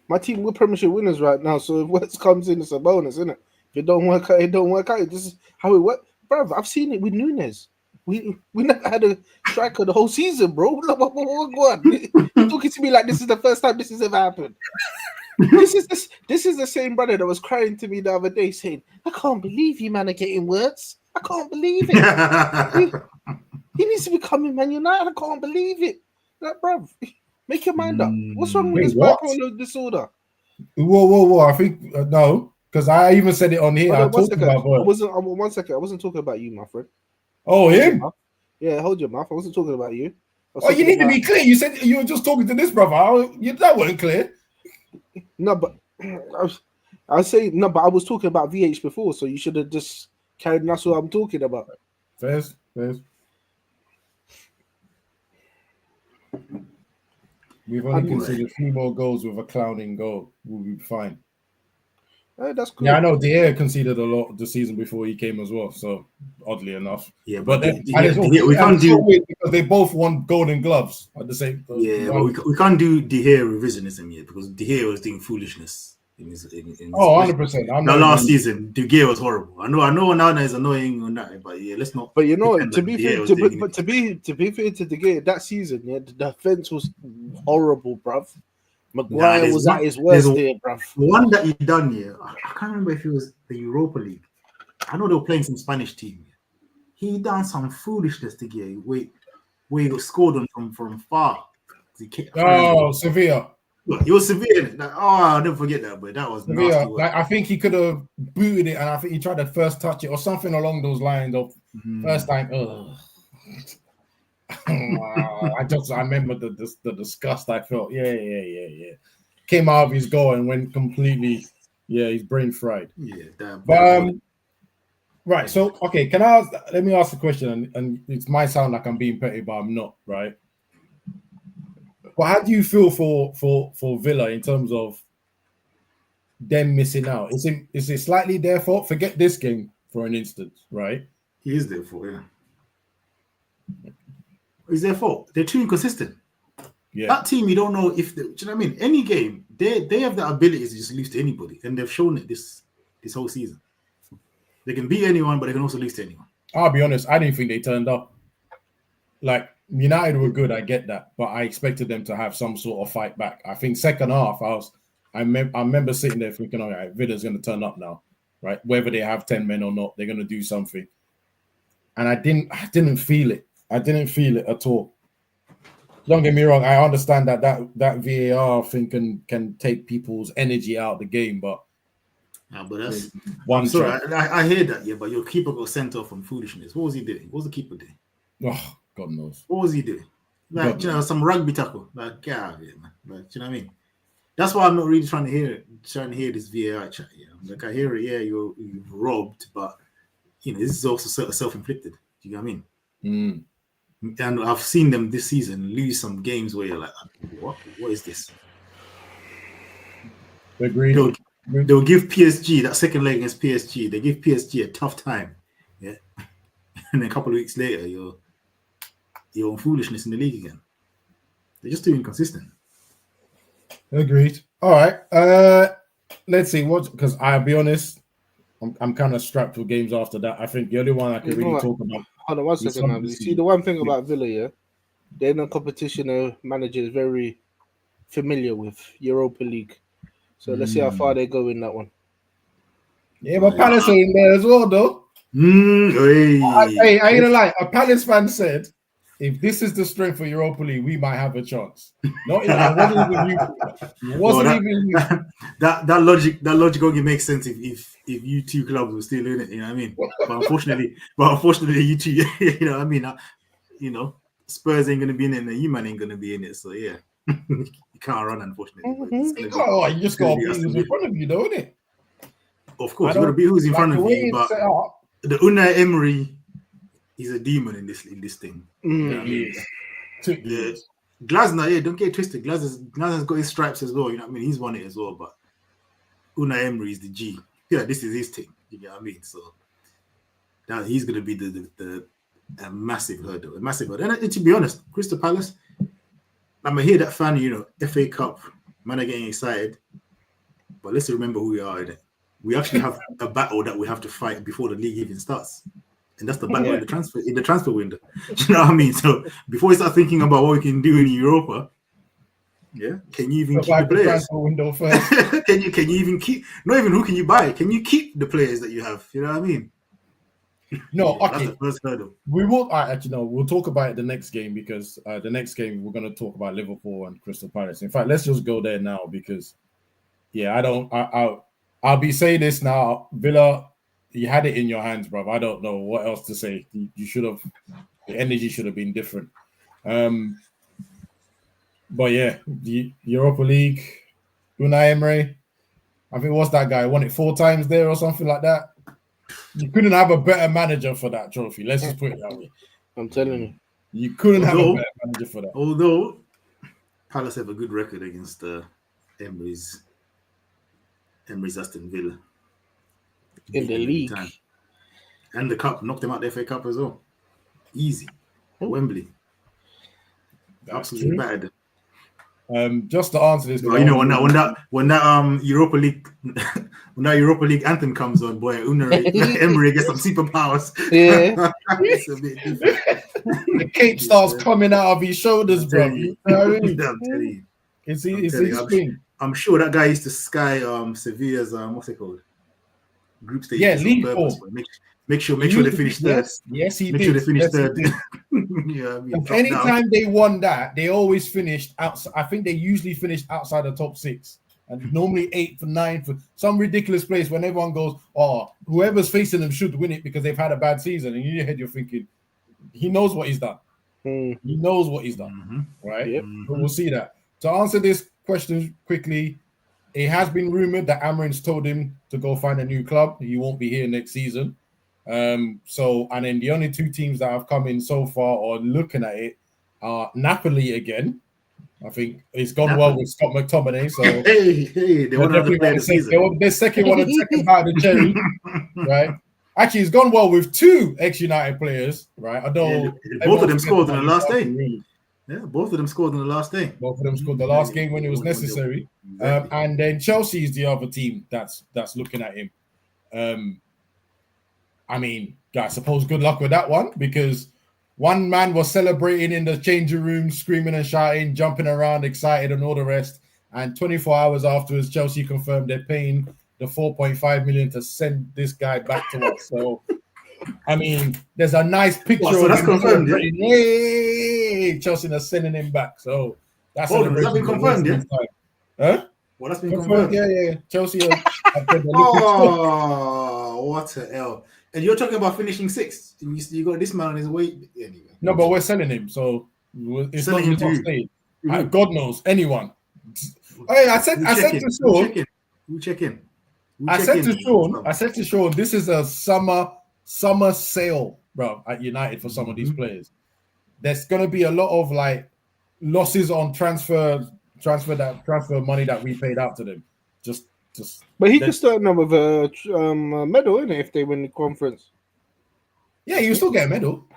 my team, we're Premiership winners right now. So if Wirtz comes in, it's a bonus, isn't it? If it don't work out, it don't work out. This is how it works, bro. I've seen it with Nunes. We never had a striker the whole season, bro. What? You're talking to me like this is the first time this has ever happened. This is the same brother that was crying to me the other day saying, I can't believe you man are getting Wirtz. I can't believe it. He needs to be coming Man United. I can't believe it. Like, bruv, make your mind up. What's wrong with this bipolar disorder? Whoa. I think no, because I even said it on here. One second. I wasn't talking about you, my friend. Oh, him? Yeah, hold your mouth. I wasn't talking about you. You need to be clear. You said you were just talking to this brother. That wasn't clear. No, but I say no, but I was talking about VH before, so you should have just carried on. That's what I'm talking about. Fairs. We've only conceded 3 more goals with a clowning goal. We'll be fine. That's cool. Yeah, I know De Gea conceded a lot the season before he came as well. So oddly enough, Yeah, but we can't do because they both won Golden Gloves at the same. Yeah, but we can't do De Gea revisionism yet because De Gea was doing foolishness in his 100%. Now last season, De Gea was horrible. I know Onana is annoying on that, but yeah, let's not. But you know, to be fair to De Gea, that season, yeah, the defense was horrible, bruv. Maguire was at his worst there, bruv. One that he done here, I can't remember if it was the Europa League. I know they were playing some Spanish team. He done some foolishness to get where he got scored on from far. Sevilla. Look, he was severe. I'll never forget that, but that was nasty work. I think he could have booted it, and I think he tried to first touch it or something along those lines of first time. I remember the disgust I felt. Yeah. Came out of his goal and went completely. Yeah, he's brain fried. Yeah, right. So okay, let me ask a question, and it might sound like I'm being petty, but I'm not. Right. But how do you feel for Villa in terms of them missing out? Is it slightly their fault? Forget this game for an instance, right? He is their fault, yeah. It's their fault. They're too inconsistent. Yeah. That team, you don't know if do you know what I mean? Any game, they have the ability to just lose to anybody, and they've shown it this whole season. They can beat anyone, but they can also lose to anyone. I'll be honest, I didn't think they turned up. United were good, I get that, but I expected them to have some sort of fight back. I think second half, I remember sitting there thinking, all right, Villa's going to turn up now, right? Whether they have 10 men or not, they're going to do something. And I didn't feel it. I didn't feel it at all. Don't get me wrong. I understand that VAR thing can take people's energy out of the game, but that's one. Sorry, I hear that. Yeah, but your keeper got sent off from foolishness. What was he doing? What was the keeper doing? Oh, God knows. What was he doing? Some rugby tackle. Get out of here, man. You know what I mean? That's why I'm not really trying to hear this VAR chat. Yeah, I hear it. Yeah, you've robbed, but this is also self-inflicted. Do you know what I mean? And I've seen them this season lose some games where you're like, what is this? Agreed. They'll give PSG that second leg against PSG. They give PSG a tough time, yeah. And then a couple of weeks later, you're on foolishness in the league again. They're just too inconsistent. Agreed. All right. Let's see because I'll be honest, I'm kind of strapped for games after that. I think the only one I can really talk about. Hold on 1 second now. You see, the one thing about Villa, yeah, they're in a competition a manager is very familiar with, Europa League. So let's see how far they go in that one. Yeah, but Palace are in there as well, though. Hey, I ain't gonna lie. A Palace fan said, if this is the strength for Europa League, we might have a chance. It wasn't even you. That logic only makes sense if you two clubs were still in it. You know what I mean? But unfortunately, you two, you know what I mean? Spurs ain't gonna be in it, and the man ain't gonna be in it. So yeah, you can't run, unfortunately. You just gotta beat who's in front of you, though, innit? Of course, you gotta beat who's in front of you. But the Unai Emery, he's a demon in this thing. You know what I mean? Yeah. Glasner, don't get it twisted. Glasner's got his stripes as well. You know what I mean? He's won it as well. But Unai Emery is the G. Yeah, this is his thing. You know what I mean? So he's gonna be a massive hurdle. And to be honest, Crystal Palace, I'm hear that fan. FA Cup, man are getting excited. But let's remember who we are in it. We actually have a battle that we have to fight before the league even starts. And that's the battle in the transfer window. Do you know what I mean? So before we start thinking about what we can do in Europa, can you even keep the players? Transfer window first. can you even keep? Not even who can you buy? Can you keep the players that you have? You know what I mean? No, okay. That's the first hurdle. We will. We'll talk about it the next game because the next game we're going to talk about Liverpool and Crystal Palace. In fact, let's just go there now because, I'll be saying this now, Villa. You had it in your hands, bro. I don't know what else to say. You should have. The energy should have been different. But yeah, the Europa League, Unai Emery. I think what's that guy won it 4 times there or something like that. You couldn't have a better manager for that trophy. Let's just put it that way. I'm telling you, you couldn't have a better manager for that. Although Palace have a good record against Emery's Aston Villa in the league and the cup, knocked them out the FA Cup as well. Easy, Wembley. Absolutely battered. Just to answer this, well, you know, when that Europa League when that Europa League anthem comes on, boy, Emery gets some superpowers. Yeah, it's a bit different. The cape starts coming out of his shoulders, bro. You know what I mean? I'm telling you. It's extreme. I'm sure that guy used to sky Sevilla's what's it called? Group stage. Yeah, league purpose, make sure they finish third. Yes, he make did. Sure they finish third. Yeah, anytime they won that, they always finished outside. I think they usually finished outside the top 6, and normally 8th or 9th for some ridiculous place. When everyone goes, "Oh, whoever's facing them should win it because they've had a bad season," and in your head you're thinking, "He knows what he's done. He knows what he's done." Right? Yep. But we'll see that. To answer this question quickly, it has been rumored that Amarin's told him to go find a new club. He won't be here next season. And then the only 2 teams that have come in so far or looking at it are Napoli again. I think it's gone well with Scott McTominay. So they want to play the season. Their second one and second out of the cherry, right? Actually, it's gone well with 2 ex-United players, right? Although both of them scored in the last day. Yeah, both of them scored in the last day. Both of them scored the last game when it was necessary. Exactly. And then Chelsea is the other team that's looking at him. I mean, I suppose good luck with that one, because one man was celebrating in the changing room, screaming and shouting, jumping around, excited, and all the rest. And 24 hours afterwards, Chelsea confirmed they're paying the 4.5 million to send this guy back to us. So, I mean, there's a nice picture. So that's confirmed. Hey, Chelsea are sending him back. So that's has that been confirmed? Yeah. Huh? Well, that's been confirmed. Yeah. Chelsea. What a hell! And you're talking about finishing 6th. You got this man on his way anyway. No, but we're selling him, so it's selling not him staying. God knows anyone. Hey, I said to Sean. We'll check in. I said to Sean, this is a summer sale, bro, at United for some of these players. There's gonna be a lot of like losses on transfer money that we paid out to them. But he could start them with a medal, innit, if they win the conference. Yeah, you still get a medal.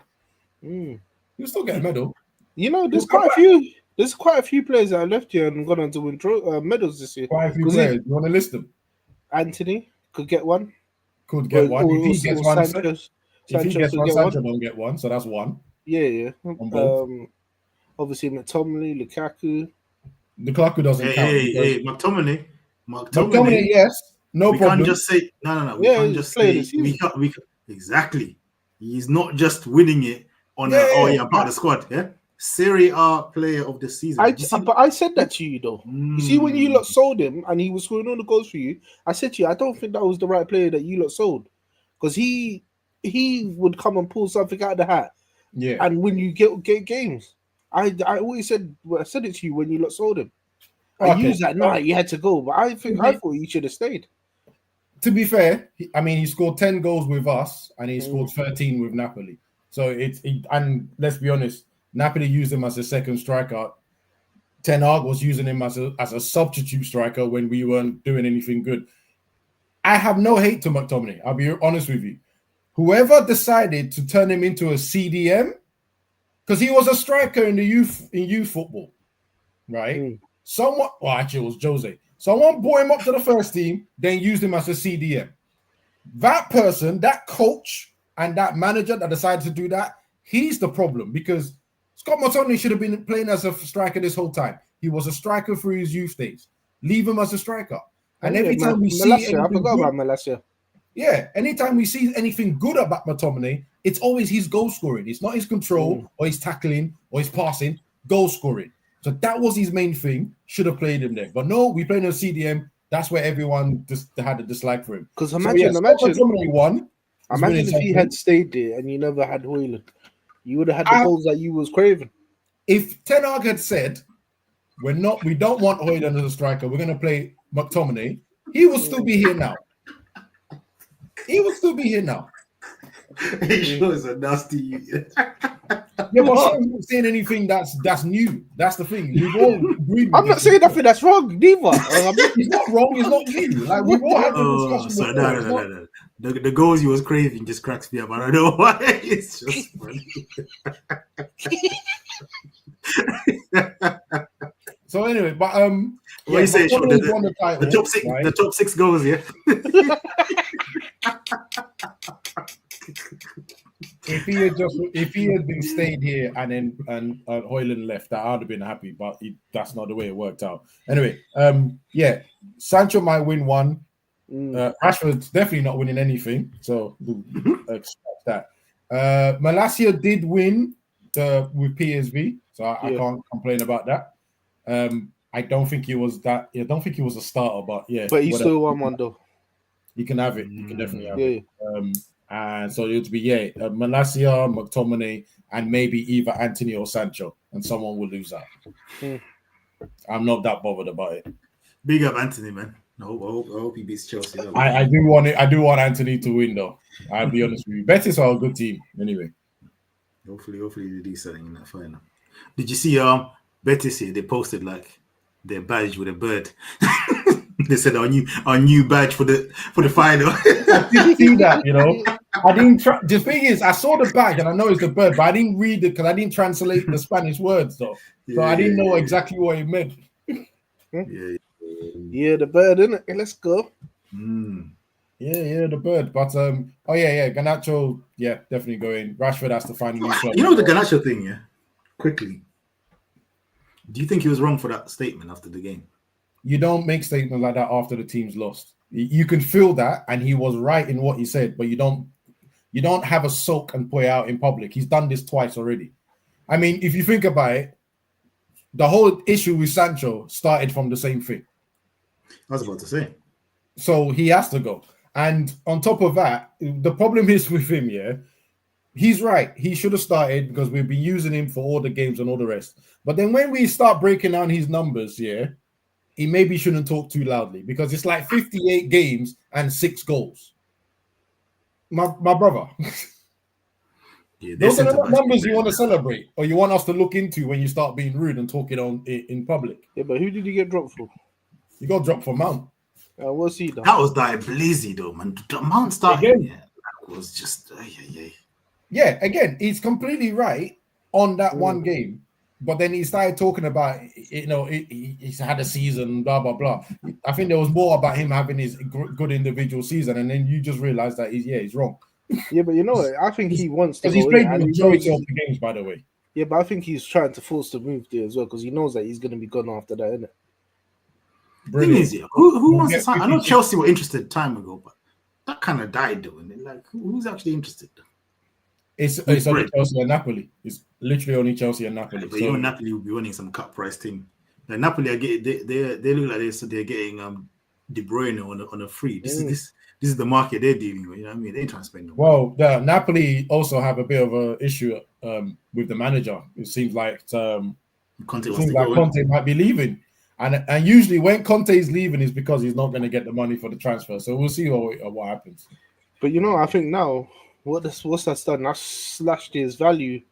You still get a medal. You know, there's quite a few players that are left here and gone on to win medals this year. Quite a few players. You want to list them? Anthony could get one. If he gets one, Sancho don't get one. So that's one. Yeah. Obviously, McTominay, Lukaku doesn't count. Hey, McTominay, yes, no we problem. Can't just say no. We can't just say we can't. Exactly. He's not just winning it on I'm part of the squad. Yeah, Serie A player of the season. But I said that to you though. You see, when you lot sold him and he was scoring all the goals for you, I said to you, I don't think that was the right player that you lot sold, because he would come and pull something out of the hat. Yeah, and when you get games, I always said I said it to you when you lot sold him. And you was like, no, you had to go. But I thought you should have stayed. To be fair, he scored 10 goals with us and he scored 13 with Napoli. So and let's be honest, Napoli used him as a second striker. Ten Hag was using him as a substitute striker when we weren't doing anything good. I have no hate to McTominay. I'll be honest with you. Whoever decided to turn him into a CDM, because he was a striker in youth football, right? Actually, it was Jose. Someone brought him up to the first team, then used him as a CDM. That person, that coach, and that manager that decided to do that, he's the problem, because Scott McTominay should have been playing as a striker this whole time. He was a striker through his youth days. Leave him as a striker. And every time we see anything about Malacia. Yeah, anytime we see anything good about McTominay, it's always his goal scoring. It's not his control or his tackling or his passing, goal scoring. So that was his main thing. Should have played him there. But no, we played on CDM. That's where everyone just had a dislike for him. Because imagine if he had stayed there and you never had Højlund, you would have had the goals that you was craving. If Ten Hag had said, we don't want Højlund as a striker, we're going to play McTominay, he would still be here now. He would still be here now. He shows a nasty. Yeah, but I'm not saying anything that's new. That's the thing. We've all agreed with I'm not saying nothing that's wrong, neither. It's not wrong. It's not new. Like we've all had the discussion. So before. no. The goals he was craving just cracks me up. I don't know why. It's just funny. So anyway, but what you say, Sean? the top six, right? The top 6 goals, yeah. If he had been stayed here and Hoyland left, I would have been happy. But that's not the way it worked out. Anyway, yeah, Sancho might win one. Rashford's definitely not winning anything, so expect that. Malacia did win with PSV, so I can't complain about that. I don't think he was that. I don't think he was a starter, but yeah. But he still won one though. You can have it. You can definitely have it. And so it would be Malacia, McTominay, and maybe either Anthony or Sancho, and someone will lose out. I'm not that bothered about it. Big up Anthony, man. I hope he beats Chelsea. I do want it. I do want Anthony to win, though. I'll be honest with you. Betis are a good team, anyway. Hopefully they do something in that final. Did you see Betis here? They posted like their badge with a bird. They said our new badge for the final. I didn't see that, you know. I didn't. The thing is, I saw the badge and I know it's the bird, but I didn't read it because I didn't translate the Spanish words, though. So I didn't know exactly what it meant. Yeah, the bird, innit? Let's go. Yeah, the bird. But Garnacho, definitely going. Rashford has to find a new club. You know the Garnacho thing, yeah. Quickly, do you think he was wrong for that statement after the game? You don't make statements like that after the team's lost. You can feel that, and he was right in what he said, but you don't have a sulk and put it out in public. He's done this twice already. I mean, if you think about it, the whole issue with Sancho started from the same thing. I was about to say. So he has to go. And on top of that, the problem is with him, he's right. He should have started because we've been using him for all the games and all the rest. But then when we start breaking down his numbers, he maybe shouldn't talk too loudly because it's like 58 games and 6 goals. My brother. Those are the numbers you want to celebrate or you want us to look into when you start being rude and talking in public. Yeah, but who did he get dropped for? You got dropped for Mount. What's he done? That was Diablezi though, man. Mount started. That was just Yeah, again, he's completely right on that one game. But then he started talking about, he's had a season, blah, blah, blah. I think there was more about him having his good individual season. And then you just realize that he's wrong. Yeah, but you know what? I think he wants to. Because he's played the majority of the games, by the way. Yeah, but I think he's trying to force the move there as well because he knows that he's going to be gone after that, isn't it? Brilliant. Thing is, who wants to sign? I know Chelsea were interested time ago, but that kind of died though. And like, who's actually interested? It's only Chelsea and Napoli. It's literally only Chelsea and Napoli. But you know, Napoli will be winning some cut price thing. Like Napoli, they look like they're getting De Bruyne on a free. This is the market they're dealing with. You know what I mean? They ain't trying to spend no money. Well, the Napoli also have a bit of an issue with the manager. It seems like Conte might be leaving. And usually when Conte is leaving is because he's not going to get the money for the transfer. So we'll see what happens. But I think now what's that done? That's slashed his value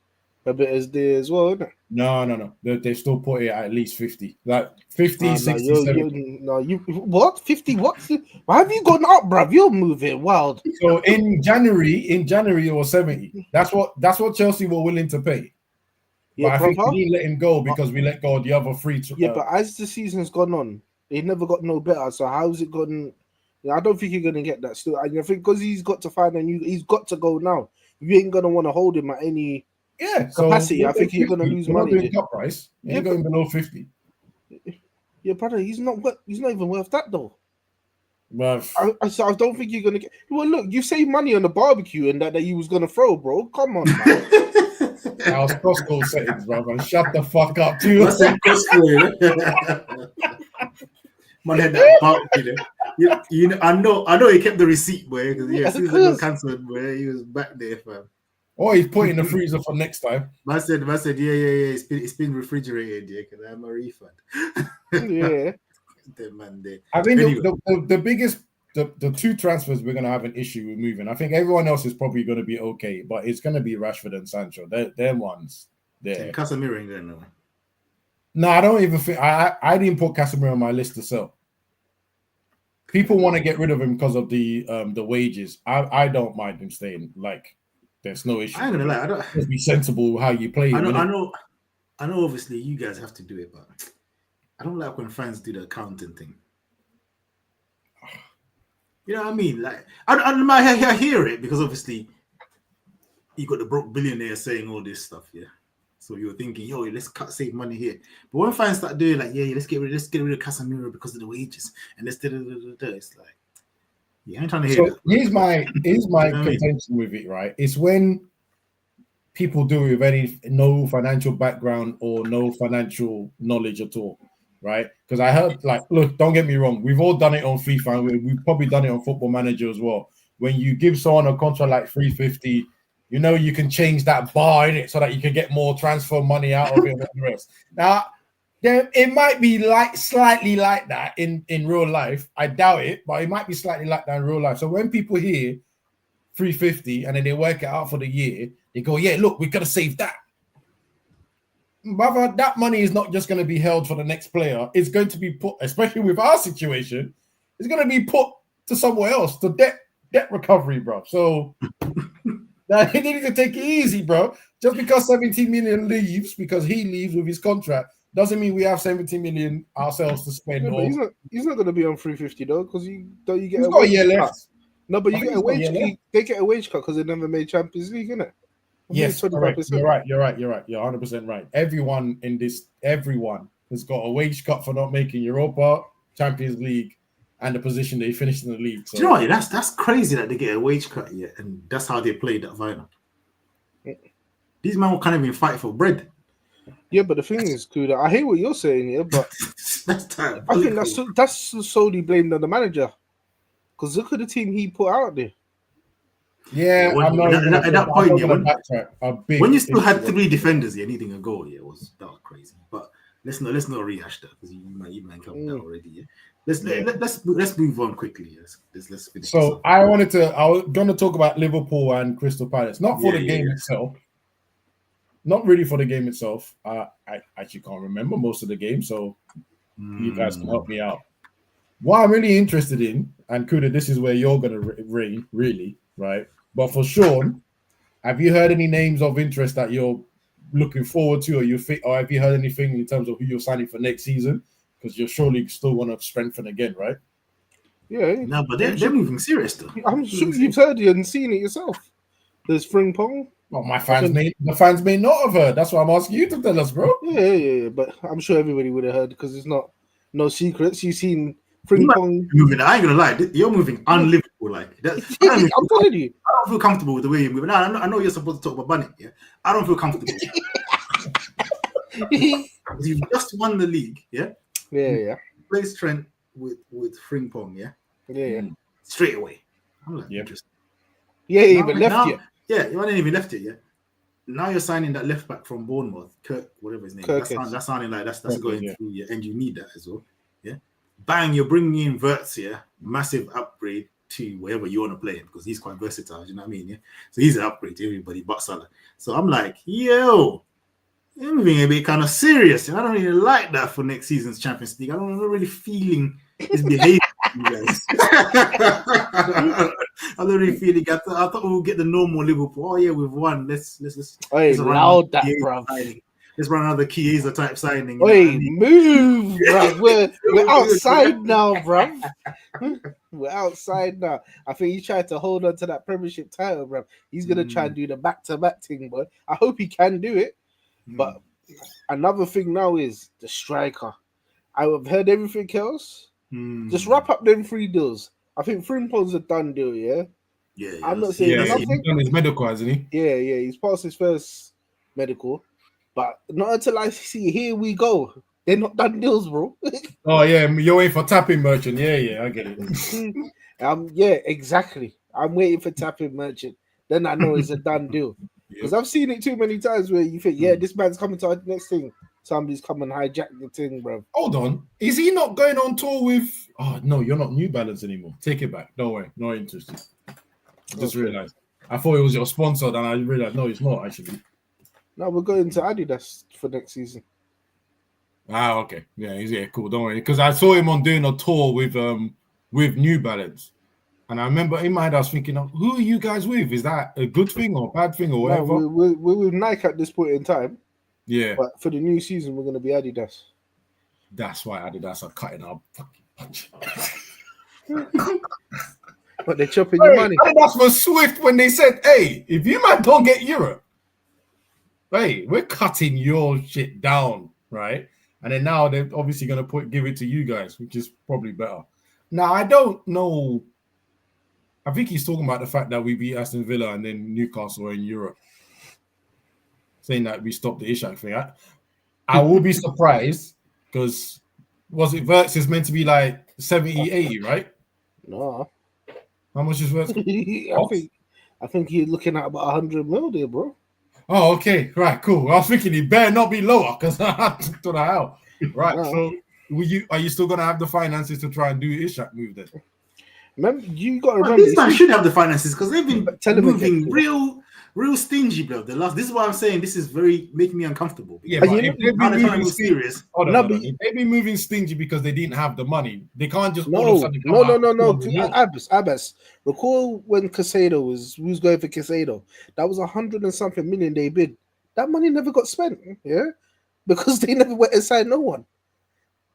a bit as well, isn't it? No. They still put it at least 50. Like 50, 60, 70. You what? 50 what? Why have you gone up, bruv? You're moving wild. So in January it was 70. That's what Chelsea were willing to pay. Yeah, but I think we didn't let him go because we let go of the other three. But as the season's gone on, he never got no better. So how's it gone? I don't think you're gonna get that still. I think because he's got to find he's got to go now. You ain't gonna want to hold him at any capacity. So I think you're gonna lose money. Doing cut price. You're going below 50. Yeah, brother, he's not even worth that though. Well, I don't think you're gonna get. Well, look, you save money on the barbecue and that you was gonna throw, bro. Come on, man. That was Costco settings, brother. Shut the fuck up, too. What's that Costco? Man had that barbecue. I know he kept the receipt, boy. Because since it got cancelled, boy, he was back there, fam. Oh, he's putting in the freezer for next time. I said, yeah. It's been refrigerated, yeah, because I have a refund. Yeah. man there. I think Anyway. the biggest, the two transfers we're going to have an issue with moving. I think everyone else is probably going to be okay, but it's going to be Rashford and Sancho. They're ones there. And Casemiro ain't going nowhere. No, I don't even think I didn't put Casemiro on my list to sell. People want to get rid of him because of the wages. I don't mind him staying. Like, there's no issue. I ain't gonna lie. I don't. Just be sensible with how you play. I know. Obviously, you guys have to do it, but I don't like when fans do the accounting thing. You know what I mean? Like, I hear it because obviously you got the broke billionaire saying all this stuff, yeah. So you're thinking, yo, let's save money here. But when fans start doing like, yeah, let's get rid of Casemiro because of the wages, and let's it's like, yeah, I ain't trying to hear that. Here's my contention with it, right? It's when people do it with no financial background or no financial knowledge at all, right? Because I heard, like, look, don't get me wrong, we've all done it on FIFA, and we've probably done it on Football Manager as well. When you give someone a contract like 350, you know, you can change that bar in it so that you can get more transfer money out of it and the rest. Now, it might be slightly like that in real life. I doubt it, but it might be slightly like that in real life. So when people hear 350 and then they work it out for the year, they go, yeah, look, we could have saved that. Brother, that money is not just going to be held for the next player. It's going to be put, especially with our situation, it's going to be put to somewhere else, to debt recovery, bro. So they need to take it easy, bro. Just because 17 million leaves, because he leaves with his contract, doesn't mean we have 17 million ourselves to spend. Yeah, but he's not going to be on 350 though, because you get a wage cut. No, but you get a wage. They get a wage cut because they never made Champions League, innit? Yes, correct. You're right. You're 100% right. Everyone has got a wage cut for not making Europa, Champions League, and the position they finished in the league. So. Do you know what? That's crazy that they get a wage cut, yeah, and that's how they played that final. These men can't even fight for bread. Yeah, but the thing is, Kuda, I hear what you're saying here, but I think that's solely blamed on the manager. Because look at the team he put out there. Yeah, at that point, when you still had three defenders, anything a goal, that was crazy. But let's not rehash that because you might cover that already. Yeah, let's move on quickly. Let's finish. So I was gonna talk about Liverpool and Crystal Palace, not for the game itself. Not really for the game itself. I actually can't remember most of the game, so you guys can help me out. What I'm really interested in, and Kuda, this is where you're going to reign, really, right? But for Sean, have you heard any names of interest that you're looking forward to, or have you heard anything in terms of who you're signing for next season? Because you're surely still want to strengthen again, right? Yeah. No, but they're moving serious, though. I'm sure you've heard it and seen it yourself. There's Frimpong. Well, the fans may not have heard. That's why I'm asking you to tell us, bro. Yeah. But I'm sure everybody would have heard because it's no secrets. You've seen Frimpong moving. I ain't gonna lie, you're moving unlivable like that. I'm telling you, I don't feel comfortable with the way you're moving. I know you're supposed to talk about Bunny. Yeah, I don't feel comfortable. You've just won the league. Yeah. Place Trent with Frimpong. Yeah. Straight away. I'm like, interesting. Yeah, he even left yet. Yeah, you hadn't even left it yet. Now you're signing that left back from Bournemouth, Kirk, whatever his name. That's sounding like that's going through. Yeah, and you need that as well. Yeah. Bang, you're bringing in Wirtz, massive upgrade to wherever you want to play him because he's quite versatile, you know what I mean? Yeah. So he's an upgrade to everybody but Salah. So I'm like, yo, you're moving a bit kind of serious. And I don't really like that for next season's Champions League. I'm not really feeling his behavior, you guys. I'm not really feeling. I thought we'll get the normal Liverpool. Oh yeah, we've won. Let's loud that, bro. Let's run another Chiesa type signing. Wait, move, bro. We're outside now, bro. We're outside now. I think he tried to hold on to that Premiership title, bro. He's gonna try and do the back-to-back thing, but I hope he can do it. But another thing now is the striker. I've heard everything else. Just wrap up them 3 deals. I think Frimpong's a done deal, yeah? Yeah. I'm not saying nothing. He's done his medical, hasn't he? Yeah. He's passed his first medical. But not until I see, here we go. They're not done deals, bro. Oh, yeah. You're waiting for tapping merchant. Yeah, I get it. Yeah, exactly. I'm waiting for tapping merchant. Then I know it's a done deal. Because I've seen it too many times where you think, this man's coming to our next thing. somebody's come and hijacked the thing, bro. Hold on. Is he not going on tour with... Oh, no, you're not New Balance anymore. Take it back. Don't worry. Not interested. I just realized. I thought it was your sponsor, then I realized, no, it's not, actually. No, we're going to Adidas for next season. Ah, okay. Yeah, cool. Don't worry. Because I saw him on doing a tour with New Balance. And I remember in my head, I was thinking, who are you guys with? Is that a good thing or a bad thing or whatever? No, we're with Nike at this point in time. Yeah. But for the new season, we're going to be Adidas. That's why Adidas are cutting our fucking punch. But they're chopping your money. Adidas was swift when they said, hey, if you man don't get Europe, hey, we're cutting your shit down, right? And then now they're obviously going to give it to you guys, which is probably better. Now, I don't know. I think he's talking about the fact that we beat Aston Villa and then Newcastle are in Europe. Saying that we stopped the Ishak thing. I will be surprised because was it Verts is meant to be like 70, 80, right? No. How much is Verts? I think you're looking at about 100 mil there, bro. Oh, okay. Right, cool. I was thinking it better not be lower because I took that out. Right. So are you still gonna have the finances to try and do Ishak move then? Remember, you got to remember. These man should have the finances because they've been moving real stingy, bro. This is why I'm saying this is very making me uncomfortable. Yeah, but if they've been moving serious, if they've been moving stingy because they didn't have the money, they can't just no. Abbas, recall when Casado was going for Casado? That was 100 and something million they bid. That money never got spent, yeah, because they never went inside no one.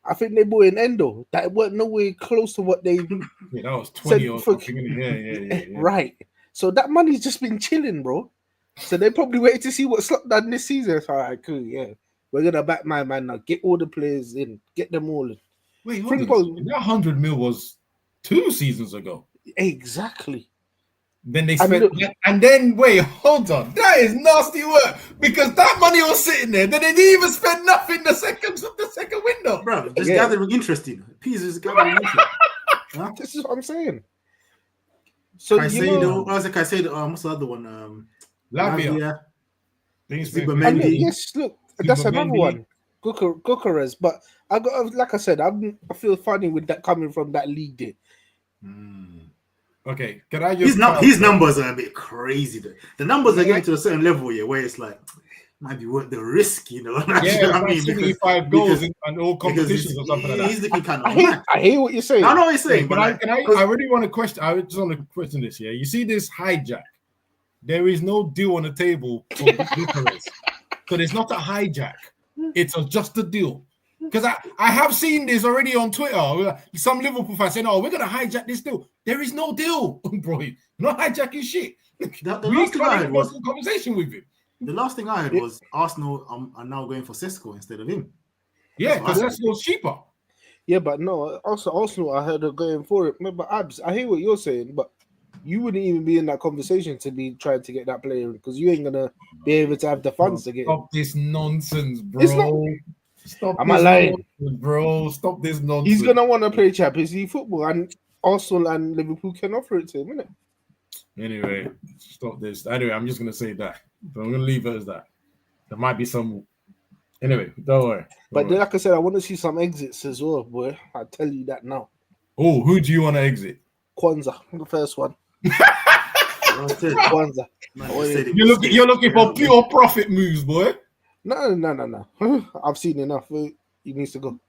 I think they bought in Endo. That weren't nowhere close to what they. Yeah, that was 20 or something. Yeah. Right. So that money's just been chilling, bro. So they probably waited to see what Slot done this season. It's all right, cool, yeah. We're gonna back my man now. Get all the players in. Get them all in. Wait, hold on. That 100 mil was 2 seasons ago. Exactly. Then they spent, and then wait, hold on. That is nasty work because that money was sitting there. Then they didn't even spend nothing the second window, bro. Just gathering interesting. Peas is gathering interesting. Huh? This is what I'm saying. So Caicedo, what's the other one? Lavia. Yes, look, that's another one. Gukares, but I got, like I said, I feel funny with that coming from that league there. Okay, can I just... His numbers are a bit crazy. Though. The numbers are getting to a certain level here where it's like, might be worth the risk, you know? Yeah, I mean, 75 goals in all competitions or something like that. He's looking kind of I hear what you're saying. I know what you're saying. But I really want to question... I just want to question this, yeah? You see this hijack? There is no deal on the table for Bucharest. So there's not a hijack. It's just a deal. Because I have seen this already on Twitter. Some Liverpool fans saying, we're going to hijack this deal. There is no deal, bro. You're not hijacking shit. The last thing I heard was a conversation with him. The last thing I heard was Arsenal are now going for Sesko instead of him. Yeah, because Sesko's cheaper. Yeah, but no, also Arsenal, I heard are going for it. Remember, Abs, I hear what you're saying, but you wouldn't even be in that conversation to be trying to get that player because you ain't going to be able to have the funds to get him. Stop this nonsense, bro. It's not... Stop Am I lying, bro? Stop this nonsense. He's gonna want to play Champions League football, and Arsenal and Liverpool can offer it to him, innit? Anyway, stop this. Anyway, I'm just gonna say that. But I'm gonna leave it as that. There might be some. Anyway, don't worry. But like I said, I want to see some exits as well, boy. I tell you that now. Oh, who do you want to exit? Kwanzaa, the first one. Kwanzaa. You're looking for pure profit moves, boy. No. I've seen enough. He needs to go.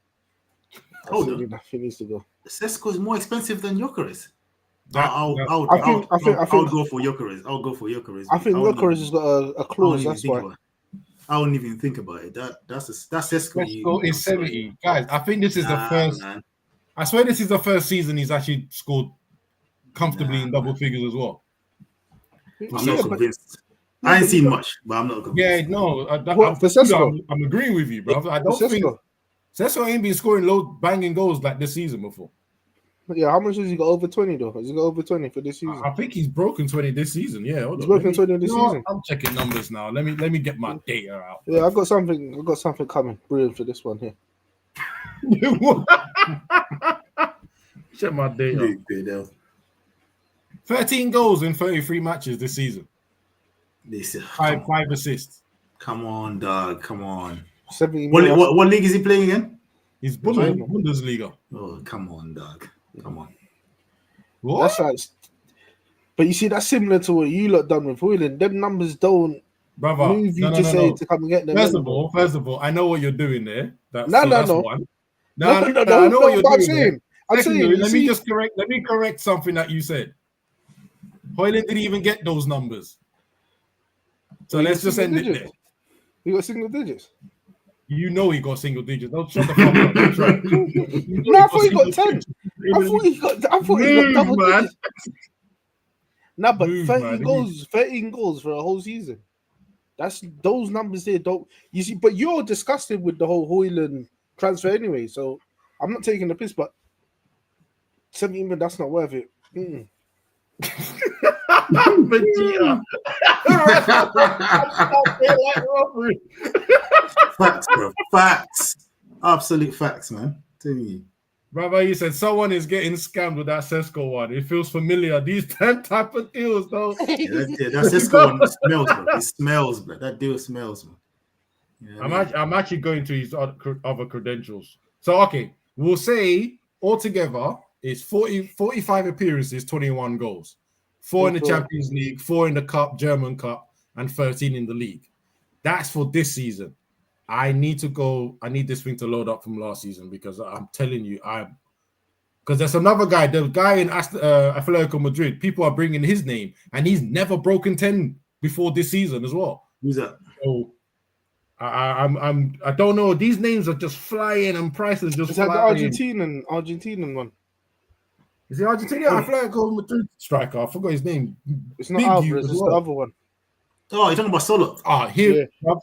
He needs to go. Sesko is more expensive than Gyökeres. I'll go for Gyökeres. I think Gyökeres has got a clause. That's why. I wouldn't even think about it. That's Sesko. Sesko is 70, guys. I think this is the first. Man. I swear this is the first season he's actually scored comfortably in double figures as well. I'm not convinced. I ain't seen much, but I'm not convinced. Yeah, no. I'm agreeing with you, bro. I don't think Sesko ain't been scoring banging goals like this season before. Yeah, how much has he got? Over 20 though? Has he got over 20 for this season? I think he's broken 20 this season. Yeah, he's broken 20 this season. I'm checking numbers now. Let me get my data out. Yeah, I've got something coming brilliant for this one here. Check my data. 13 goals in 33 matches this season. Five assists. Come on, dog. Come on. 70 What league is he playing again? He's China. Bundesliga. Oh, come on, dog. Come on. What? That's like, but you see, that's similar to what you lot done with Hoyland. Them numbers don't Brother, move you to say to come and get them. First of all, I know what you're doing there. That's No. one. No, I know what you're but doing there. I'm saying, Let me correct something that you said. Hoyland didn't even get those numbers. So let's just end it there. You got single digits. You know he got single digits. Don't shut the fuck up. That's right. No, I thought he got 10. I thought he got double digits. No, but 13 goals for a whole season. That's those numbers there. Don't you see? But you're disgusted with the whole Hoyland transfer anyway. So I'm not taking the piss, but 17 million, that's not worth it. Facts, bro. Facts. Absolute facts, man. Tell you. Brother, you said someone is getting scammed with that Sesko one. It feels familiar. These type of deals, though. That Sesko one smells, bro. It smells, bro. That deal smells, man. I'm actually going to his other credentials. So, okay, we'll say altogether it's 45 appearances, 21 goals. 4 in the Champions League, 4 in the Cup, German Cup, and 13 in the league. That's for this season. I need this thing to load up from last season because I'm telling you, because there's another guy, the guy in Atletico Madrid, people are bringing his name, and he's never broken 10 before this season as well. Who's that? So I don't know. These names are just flying and prices just flying. Is that the Argentinian one? Is he Argentinian? Atletico Madrid striker. I forgot his name. It's not Alvarez, it's the other one. Oh, you're talking about Solo. Here. Yeah.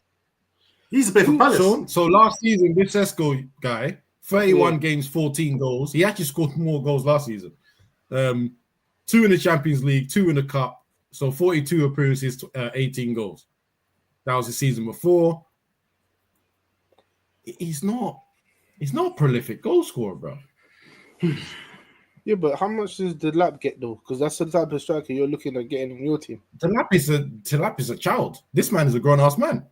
He used to play for Palace. So last season, this Sesko guy, 31 games, 14 goals. He actually scored more goals last season. 2 in the Champions League, 2 in the Cup. So 42 appearances, 18 goals. That was the season before. He's not a prolific goal scorer, bro. Yeah, but how much does the lap get though? Because that's the type of striker you're looking at getting in your team. Delap is a child. This man is a grown-ass man.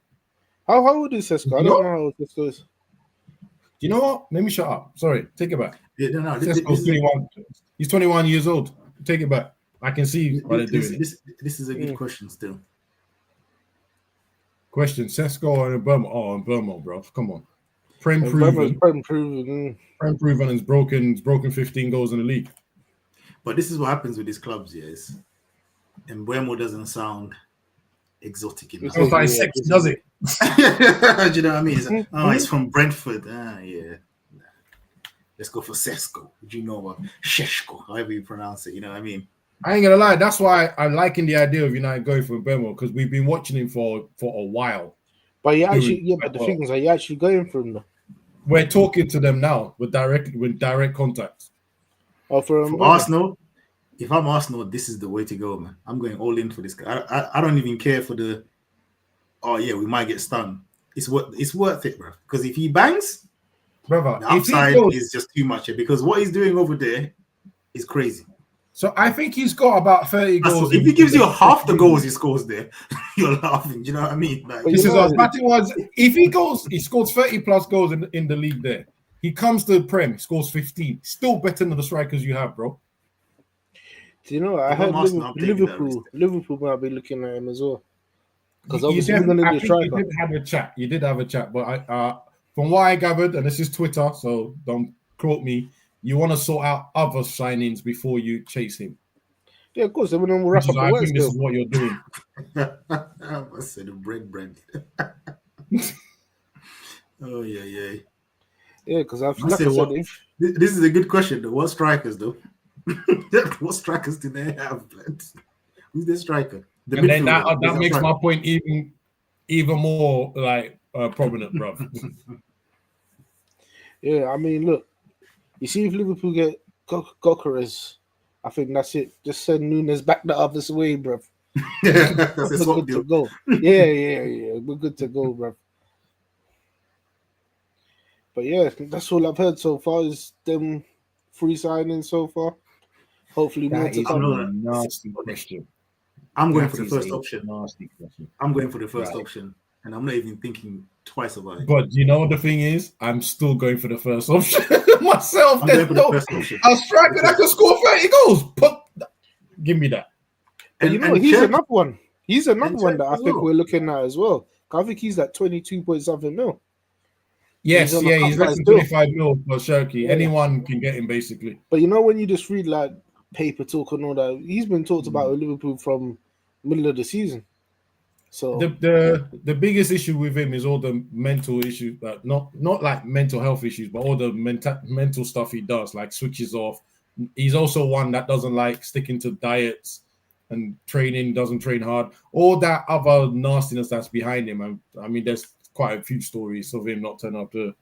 How old is Sesko? I don't know how old Sesko is. You know what? Let me shut up. Sorry, take it back. Yeah, no. Sesko's 21. He's 21 years old. Take it back. I can see why they're doing it. This is a good question still. Question: Sesko and Burma. Oh, and Burma, bro. Come on. Prem proven and it's broken 15 goals in the league. But this is what happens with these clubs, yes. And Mbeumo doesn't sound exotic enough. It's like sexy, does it? Do you know what I mean? It's from Brentford. Yeah. Let's go for Sesko. Do you know what? Sheshko, however you pronounce it. You know what I mean? I ain't gonna lie. That's why I'm liking the idea of United going for Mbeumo because we've been watching him for a while. But the thing is, are you actually going for him though? We're talking to them now with direct contact. Oh, for Arsenal. If I'm Arsenal, this is the way to go, man. I'm going all in for this guy. I don't even care for the. Oh yeah, we might get stunned. It's worth it, bro. Because if he bangs, brother, the upside is just too much. Because what he's doing over there is crazy. So I think he's got about 30 goals. If he gives you half the goals he scores there, you're laughing. Do you know what I mean? Like, if he scores 30 plus goals in the league there. He comes to Prem, he scores 15. Still better than the strikers you have, bro. Do you know? I heard Liverpool might be looking at him as well. Because obviously he's going to be a striker. You did have a chat, but from what I gathered, and this is Twitter, so don't quote me. You want to sort out other signings before you chase him. Yeah, of course. We'll wrap up the I think this is what you're doing. I said bread. Oh yeah. Yeah, because this is a good question though. What strikers though? What strikers do they have? Who's their striker? And then that makes my point even more like prominent, bro. Yeah, I mean, look. You see, if Liverpool get Gokeres, I think that's it. Just send Nunes back the other way, bro. We're good to go. Yeah. We're good to go, bro. But yeah, that's all I've heard so far is them 3 signings so far. Hopefully more to come. Nasty question. I'm going for the first option. I'm going for the first option. and I'm not even thinking twice about it. But you know what the thing is? I'm still going for the first option myself. I'm There's going for the no first option. a striker that can score 30 goals. Give me that. And you know, and he's Czech- another one. He's another and one Czech that I as think well. we're looking at as well. I think he's like 22 point something mil. Yes, He's on a yeah, he's cut less price than deal. 25 mil for Shirky. Yeah. Anyone can get him, basically. But you know, when you just read like paper talk and all that, he's been talked about with Liverpool from middle of the season. So The biggest issue with him is all the mental issues, not like mental health issues, but all the mental stuff he does, like switches off. He's also one that doesn't like sticking to diets and training, doesn't train hard. All that other nastiness that's behind him. I mean, there's quite a few stories of him not turning up to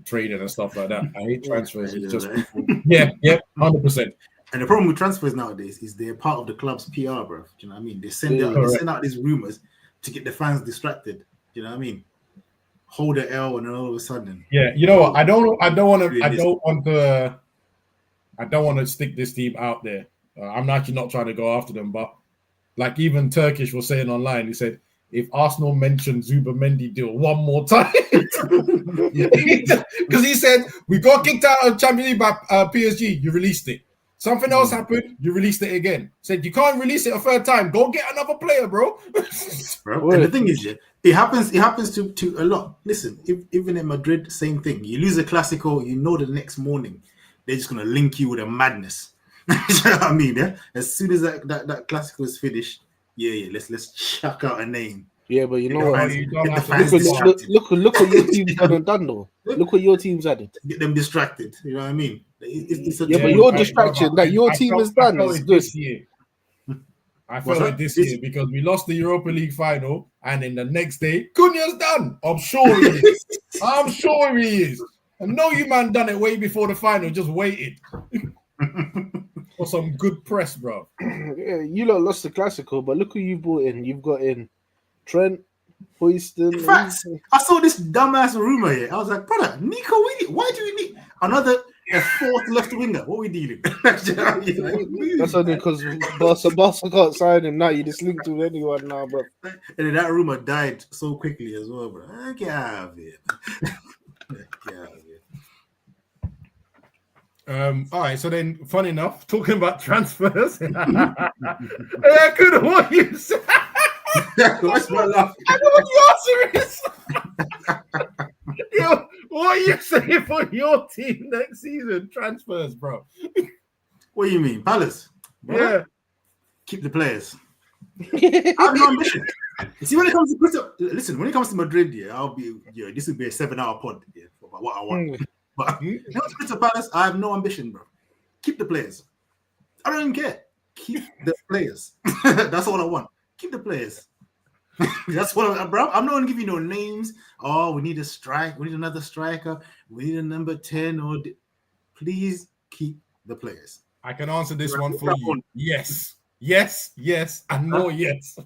training and stuff like that. I hate transfers. It's just people. Yeah, 100%. And the problem with transfers nowadays is they're part of the club's PR, bro. Do you know what I mean? They send out these rumors to get the fans distracted. Do you know what I mean? Hold the L, and then all of a sudden, yeah. You know what? I don't want to stick this team out there. I'm actually not trying to go after them, but like even Turkish was saying online, he said if Arsenal mentioned Zubimendi deal one more time, because he said we got kicked out of Champions League by PSG, you released it. Something else happened, you released it again. Said you can't release it a third time. Go get another player, bro. And the thing is, it happens to a lot. Listen, even in Madrid, same thing. You lose a Clasico, you know the next morning they're just gonna link you with a madness. You know what I mean? Yeah. As soon as that Clasico is finished, let's chuck out a name. yeah, but you know what? Look Look what your team's done though. Look what your team's added. Get them distracted. You know what I mean? It's a But your distraction that your team has done is good. This year. I felt it this year because we lost the Europa League final, and then the next day, Cunha's done. I'm sure he is. I'm sure he is. I know you man done it way before the final. Just waited for some good press, bro. Yeah, you lot lost the Clasico, but look who you brought in. You've got in Trent, Hoyston. In fact, I saw this dumbass rumor here. I was like, brother, Nico, why do we need a fourth left winger? What are we dealing? That's only because Barca can't sign him now. You just linked with anyone now, bro. And then that rumor died so quickly as well, bro. Get out of here. Get out of here. All right, so then, fun enough, talking about transfers. I couldn't what you said. What's my laugh? I know what the answer is. Yo, what are you saying for your team next season? Transfers, bro. What do you mean, Palace? Yeah. Keep the players. I have no ambition. You see, when it comes to Madrid, this would be a 7-hour pod, for what I want. But when it comes to Crystal Palace, I have no ambition, bro. Keep the players. I don't even care. Keep the players. That's all I want. Keep the players. That's what I'm not going to give you no names. Oh, we need a strike. We need another striker. We need a number 10. Please keep the players. I can answer this one for you. Yes, and more yes.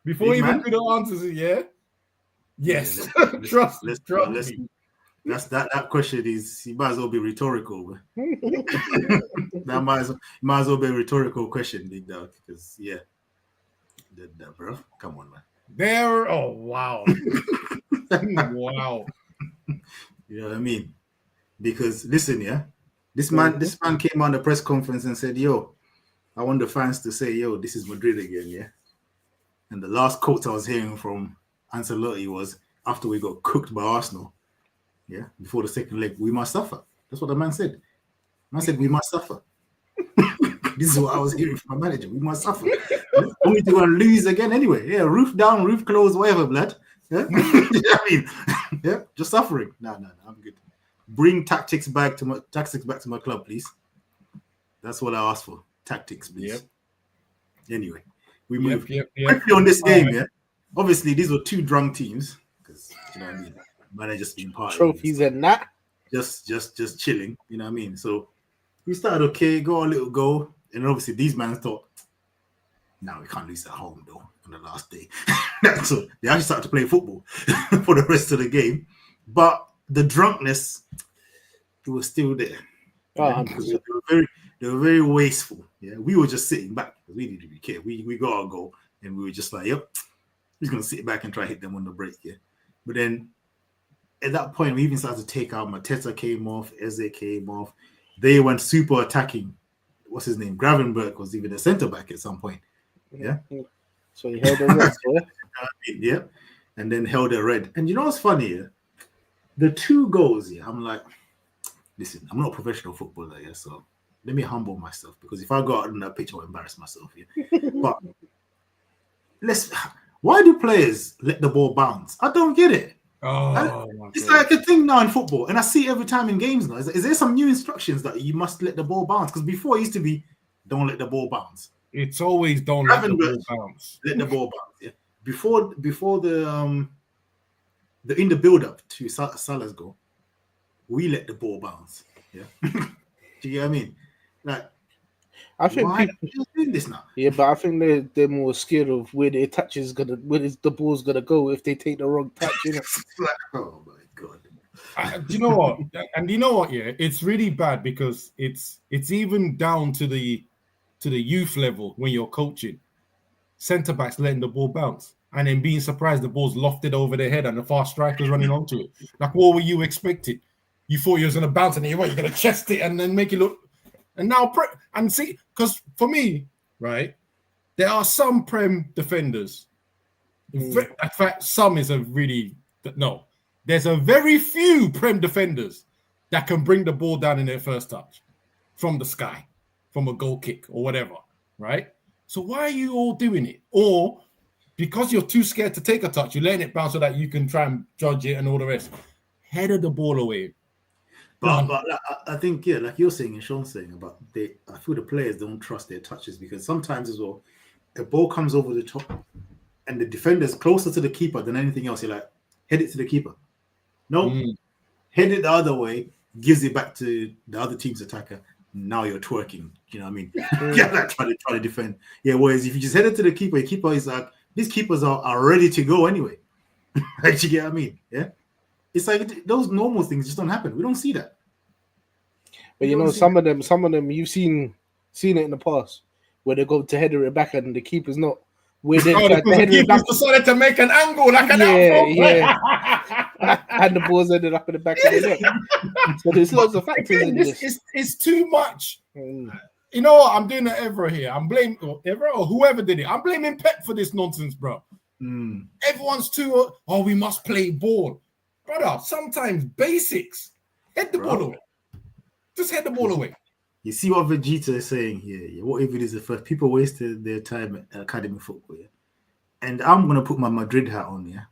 Before you even could answer it, yeah? Yes. Trust me. That question is, you might as well be rhetorical. That might as well be a rhetorical question, big dog. Because that, bro. Come on, man. Oh wow. Wow. You know what I mean? Because listen, this man came on the press conference and said, "Yo, I want the fans to say, yo, this is Madrid again, yeah." And the last quote I was hearing from Ancelotti was, after we got cooked by Arsenal, before the second leg, we must suffer. That's what the man said. Man said, we must suffer. This is what I was hearing from my manager. We must suffer. Only to go and lose again anyway. Yeah, roof down, roof closed, whatever, blood. Yeah? You know what I mean? Yeah, just suffering. No, I'm good. Bring tactics back to my club, please. That's what I asked for. Tactics, please. Yep. Anyway, we move quickly on this game. Yeah, obviously these were two drunk teams because you know what I mean. Managers being part trophies and that. Just chilling. You know what I mean. So we started okay, got a little goal, and obviously these men thought, "Now we can't lose at home though." On the last day, so they actually started to play football for the rest of the game, but the drunkenness, it was still there. They were very wasteful. Yeah, we were just sitting back. We didn't really care. We got our goal, and we were just like, "Yep, He's going to sit back and try to hit them on the break, yeah. But then at that point, we even started to take out Mateta came off, Eze came off. They went super attacking. What's his name? Gravenberg was even a centre back at some point. Yeah. So he held a red, yeah? Yeah. And then held a red. And you know what's funny? Yeah? The 2 goals, yeah, I'm like, listen, I'm not a professional footballer, yeah, so let me humble myself, because if I go out on that pitch, I'll embarrass myself, yeah. But why do players let the ball bounce? I don't get it. It's like a thing now in football, and I see it every time in games now. Is there some new instructions that you must let the ball bounce? Because before it used to be, don't let the ball bounce. It's always don't let the ball bounce. Let the ball bounce. Yeah. Before the in the build up to Salah's goal, we let the ball bounce. Yeah. Do you get what I mean? Like, I think why people are you doing this now? Yeah, but I think they're more scared of where the the ball's gonna go if they take the wrong touch. You know? Oh my god! Do you know what? And you know what? Yeah, it's really bad because it's even down to the youth level when you're coaching. Centre backs letting the ball bounce and then being surprised the ball's lofted over their head and the fast striker's running onto it. Like, what were you expecting? You thought you was gonna bounce and you're gonna chest it and then make it look. And now, and see, because for me, right, there are some Prem defenders. In fact, some is a really no. There's a very few Prem defenders that can bring the ball down in their first touch from the sky, from a goal kick or whatever, right? So why are you all doing it? Or because you're too scared to take a touch, you're letting it bounce so that you can try and judge it and all the rest. Header the ball away. But I think, yeah, like you're saying and Sean's saying about I feel the players don't trust their touches, because sometimes as well, a ball comes over the top and the defender's closer to the keeper than anything else. You're like, head it to the keeper. No, head it the other way, gives it back to the other team's attacker. Now you're twerking. You know what I mean? Yeah, like try to defend. Yeah, whereas if you just head it to the keeper is like, these keepers are ready to go anyway. Like, you get what I mean? Yeah. It's like those normal things just don't happen. We don't see that. But you know, some of them you've seen it in the past where they go to header it back and the keeper's not where they decided to make an angle like an and the ball's ended up in the back of the net. So there's lots of factors in this. It's too much. You know what? I'm doing an Evra here. I'm blaming Evra or whoever did it. I'm blaming Pep for this nonsense, bro. Everyone's too. We must play ball. Brother, sometimes basics. Head the ball away. Just head the ball away. You see what Vegeta is saying here. Yeah? What if it is the first? People wasted their time at academy football. Yeah? And I'm going to put my Madrid hat on. Yeah,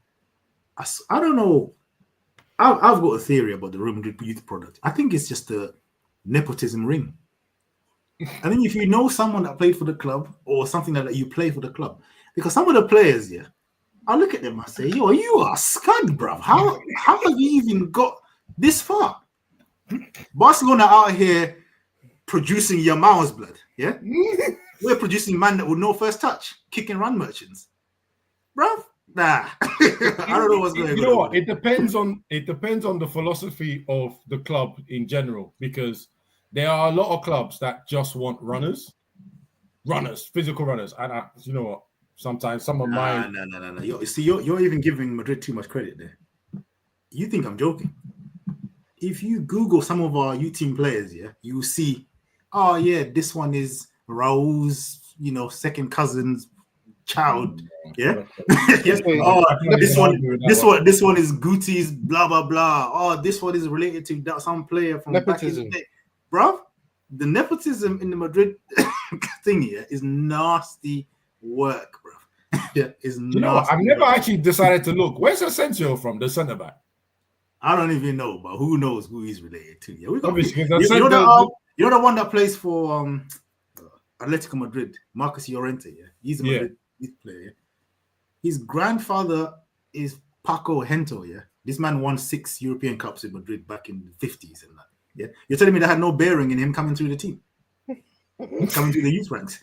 I don't know. I've got a theory about the Real Madrid youth product. I think it's just a nepotism ring. I think if you know someone that played for the club or something like that, you play for the club. Because some of the players, yeah, I look at them and say, yo, you are scud, bruv. How have you even got this far? Barcelona out here producing Yamal's blood, yeah? We're producing man that with no first touch, kick and run merchants. Bruv, nah. I don't know what's going on. You know what? It depends on the philosophy of the club in general, because there are a lot of clubs that just want runners, physical runners. And you know what? Sometimes some of mine. No. You're even giving Madrid too much credit there. You think I'm joking? If you Google some of our youth team players, yeah, you will see, oh yeah, this one is Raul's, second cousin's child, yeah. Yes. Oh, this one is Guti's, blah blah blah. Oh, this one is related to some player from nepotism. Back in the day, bro. The nepotism in the Madrid thing here is nasty work, bro. Yeah, it's nasty. You know what? I've never actually decided to look. Where's Asensio from? The centre back. I don't even know, but who knows who he's related to? Yeah, obviously. You know the one that plays for Atletico Madrid, Marcus Llorente. Yeah, he's a Madrid player. Yeah? His grandfather is Paco Hento. Yeah, this man won 6 European Cups in Madrid back in the 50s and that. Yeah, you're telling me that had no bearing in him coming through the team, coming through the youth ranks.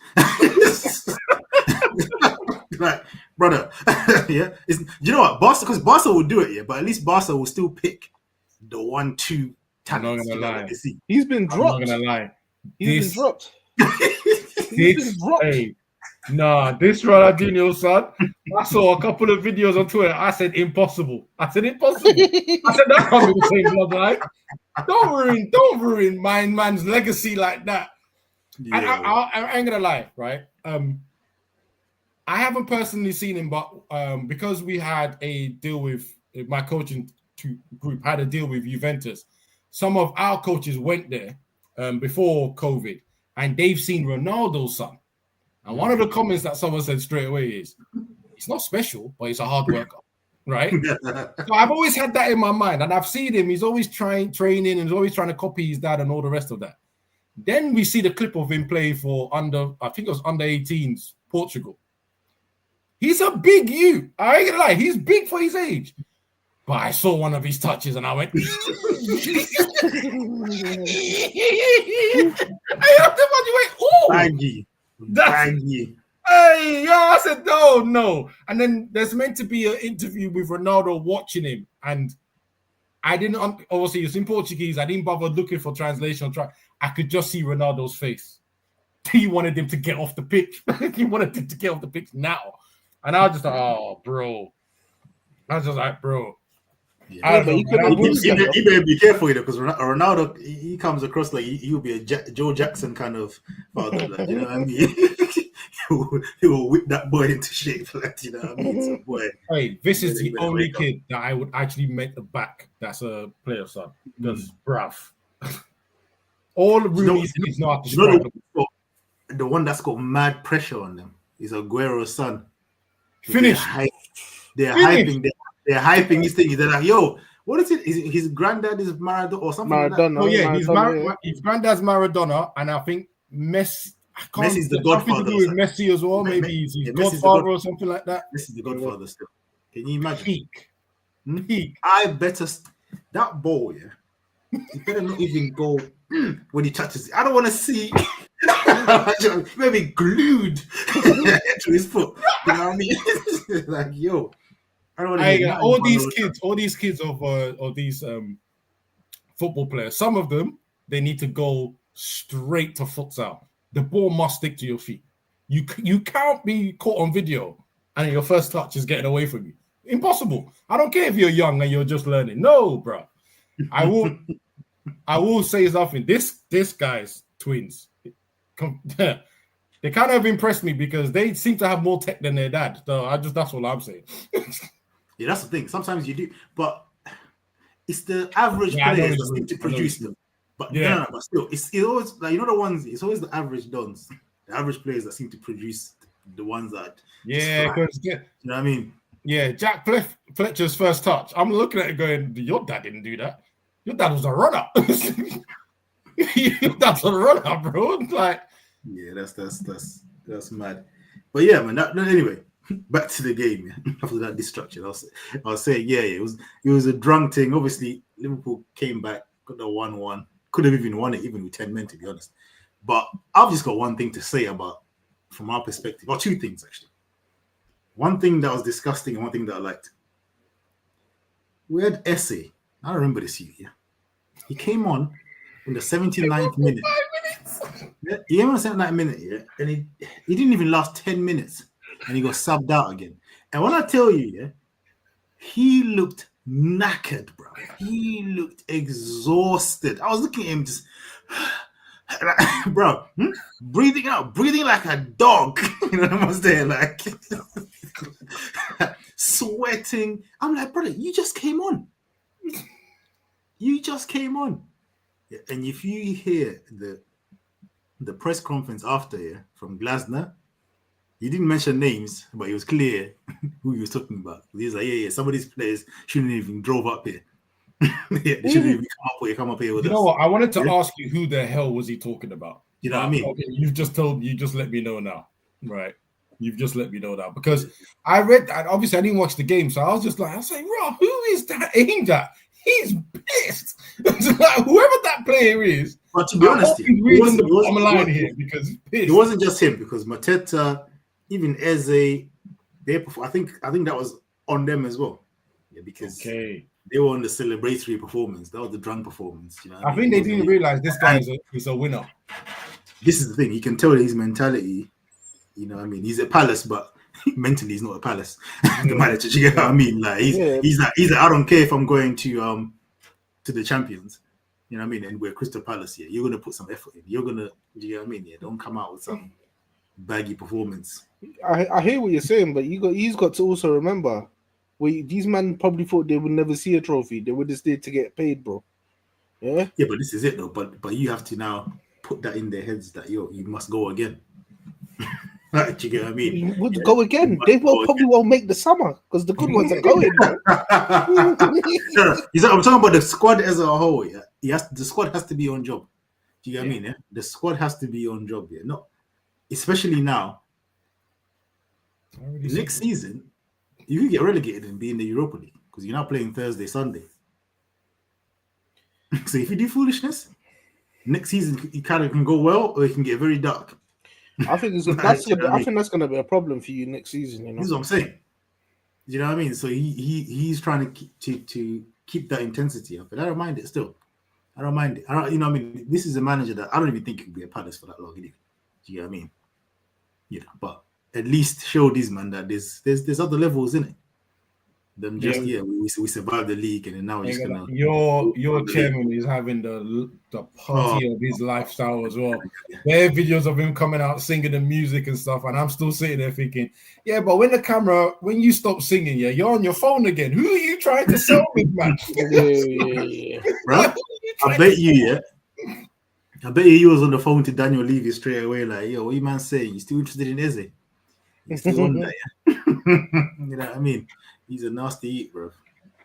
Right, brother. Yeah, you know what, Barca will do it, yeah, but at least Barca will still pick the 1-2 talents. I'm not gonna lie. He's been dropped. I'm not gonna lie. He's been dropped. Hey, Nah, this Ronaldinho, son. I saw a couple of videos on Twitter. I said impossible. I said that can't be the same bloodline. Don't ruin my man's legacy like that. Yeah. And I ain't gonna lie, right? I haven't personally seen him, but because we had a deal with my coaching group had a deal with Juventus. Some of our coaches went there before COVID, and they've seen Ronaldo's son. And one of the comments that someone said straight away is, "He's not special, but he's a hard worker." Right? So I've always had that in my mind, and I've seen him. He's always training, and he's always trying to copy his dad and all the rest of that. Then we see the clip of him playing for I think it was under 18s Portugal. He's a big youth. I ain't gonna lie, he's big for his age. But I saw one of his touches and I went, Hey, I said, no. And then there's meant to be an interview with Ronaldo watching him. And I didn't, obviously, it's in Portuguese. I didn't bother looking for translation. I could just see Ronaldo's face. He wanted him to get off the pitch. He wanted him to get off the pitch now. And I was just like, oh, bro. I was just like, bro. Yeah, but you better be careful with it because Ronaldo, he comes across like he'll be a Joe Jackson kind of father, like, you know what I mean? he will whip that boy into shape, like, you know what I mean? So, boy, hey, this is the only kid that I would actually make the back that's a player son. Because, bruv, all the Rooney's is not the one that's got mad pressure on them is Aguero's son. Finish. They're hyping his thing. They're like, yo, what is it? His granddad is Maradona or something Maradona, like that? Oh, yeah, his granddad's Maradona, and I think Messi's the godfather. To do with Messi as well. Maybe he's his godfather or something like that. This is the godfather still. Can you imagine? Peak. I better that ball, yeah. He better not even go when he touches it. I don't want to see maybe glued to his foot. You know what I mean? Like, yo. All these kids of these football players, some of them, they need to go straight to futsal. The ball must stick to your feet. You can't be caught on video and your first touch is getting away from you. Impossible. I don't care if you're young and you're just learning. No, bro. I will say something. This guy's twins, they kind of impressed me because they seem to have more tech than their dad. So that's what I'm saying. Yeah, that's the thing. Sometimes you do, but it's the average players that seem to produce them. But but still, it's always like, you know, the ones. It's always the average dons, the average players that seem to produce the ones that. Because you know what I mean. Yeah, Jack Fletcher's first touch. I'm looking at it going, your dad didn't do that. Your dad was a runner. Your dad's a runner, bro. Like, yeah, that's mad. But yeah, man. Anyway. Back to the game, yeah. After that destruction, I'll say, it was a drunk thing. Obviously, Liverpool came back, got the 1-1. Could have even won it, even with 10 men, to be honest. But I've just got one thing to say from our perspective, or two things actually. One thing that was disgusting and one thing that I liked. We had Esse. I remember this year. Yeah, he came on in the 79th minute. Yeah, he came on the 79th minute, yeah, and he didn't even last 10 minutes. And he got subbed out again. And when I tell you, yeah, he looked knackered, bro. He looked exhausted. I was looking at him just, bro, breathing like a dog. You know what I was there, like sweating. I'm like, brother, you just came on. Yeah, and if you hear the press conference after, yeah, from Glasner, he didn't mention names, but it was clear who he was talking about. He was like, some of these players shouldn't even drove up here. They shouldn't even come up here with us. You know what? I wanted to ask you, who the hell was he talking about? You know what I mean? Okay, you just let me know now. Right. You've just let me know now. Because I read that, obviously I didn't watch the game, so I was saying, Rob, who is that aimed at? He's pissed. Whoever that player is. But to be honest, it wasn't just him, because Mateta, even Eze, I think that was on them as well. Yeah, because they were on the celebratory performance. That was the drunk performance. You know, I think they didn't realize this guy is a winner. This is the thing. You can tell his mentality You know what I mean? He's at Palace, but mentally he's not at Palace. The manager, you get what I mean? Like he's like I don't care if I'm going to the Champions. You know what I mean? And we're Crystal Palace here. You're gonna put some effort in. You're gonna, you know what I mean? Yeah, don't come out with some baggy performance. I hear what you're saying, but he's got to also remember, these men probably thought they would never see a trophy. They were just there to get paid, bro. Yeah. Yeah, but this is it though. But you have to now put that in their heads that you must go again. Do you get what I mean? You would go again. They won't make the summer because the good ones are going. I'm talking about the squad as a whole. Yeah, the squad has to be on job. Do you get what I mean? Yeah, the squad has to be on job. Yeah, not especially now. Next season, you can get relegated and be in the Europa League because you're now playing Thursday, Sunday. So if you do foolishness, next season it kind of can go well or it can get very dark. I think that's going to be a problem for you next season. You know, this is what I'm saying. You know what I mean? So he's trying to keep that intensity up, but I don't mind it still. I don't mind it. You know what I mean? This is a manager that I don't even think he could be a Palace for that long. Do you know what I mean? Yeah, but at least show these man that there's other levels in it. Them just we survived the league and then now we're just gonna. Your chairman is having the party of his lifestyle as well. There are videos of him coming out singing the music and stuff, and I'm still sitting there thinking, yeah, but when you stop singing, you're on your phone again. Who are you trying to sell with, man? Yeah. Bro, I bet you he was on the phone to Daniel Levy straight away, like, yo, what you man saying? You still interested in Eze? You still on that, yeah? You know what I mean? He's a nasty eat, bro.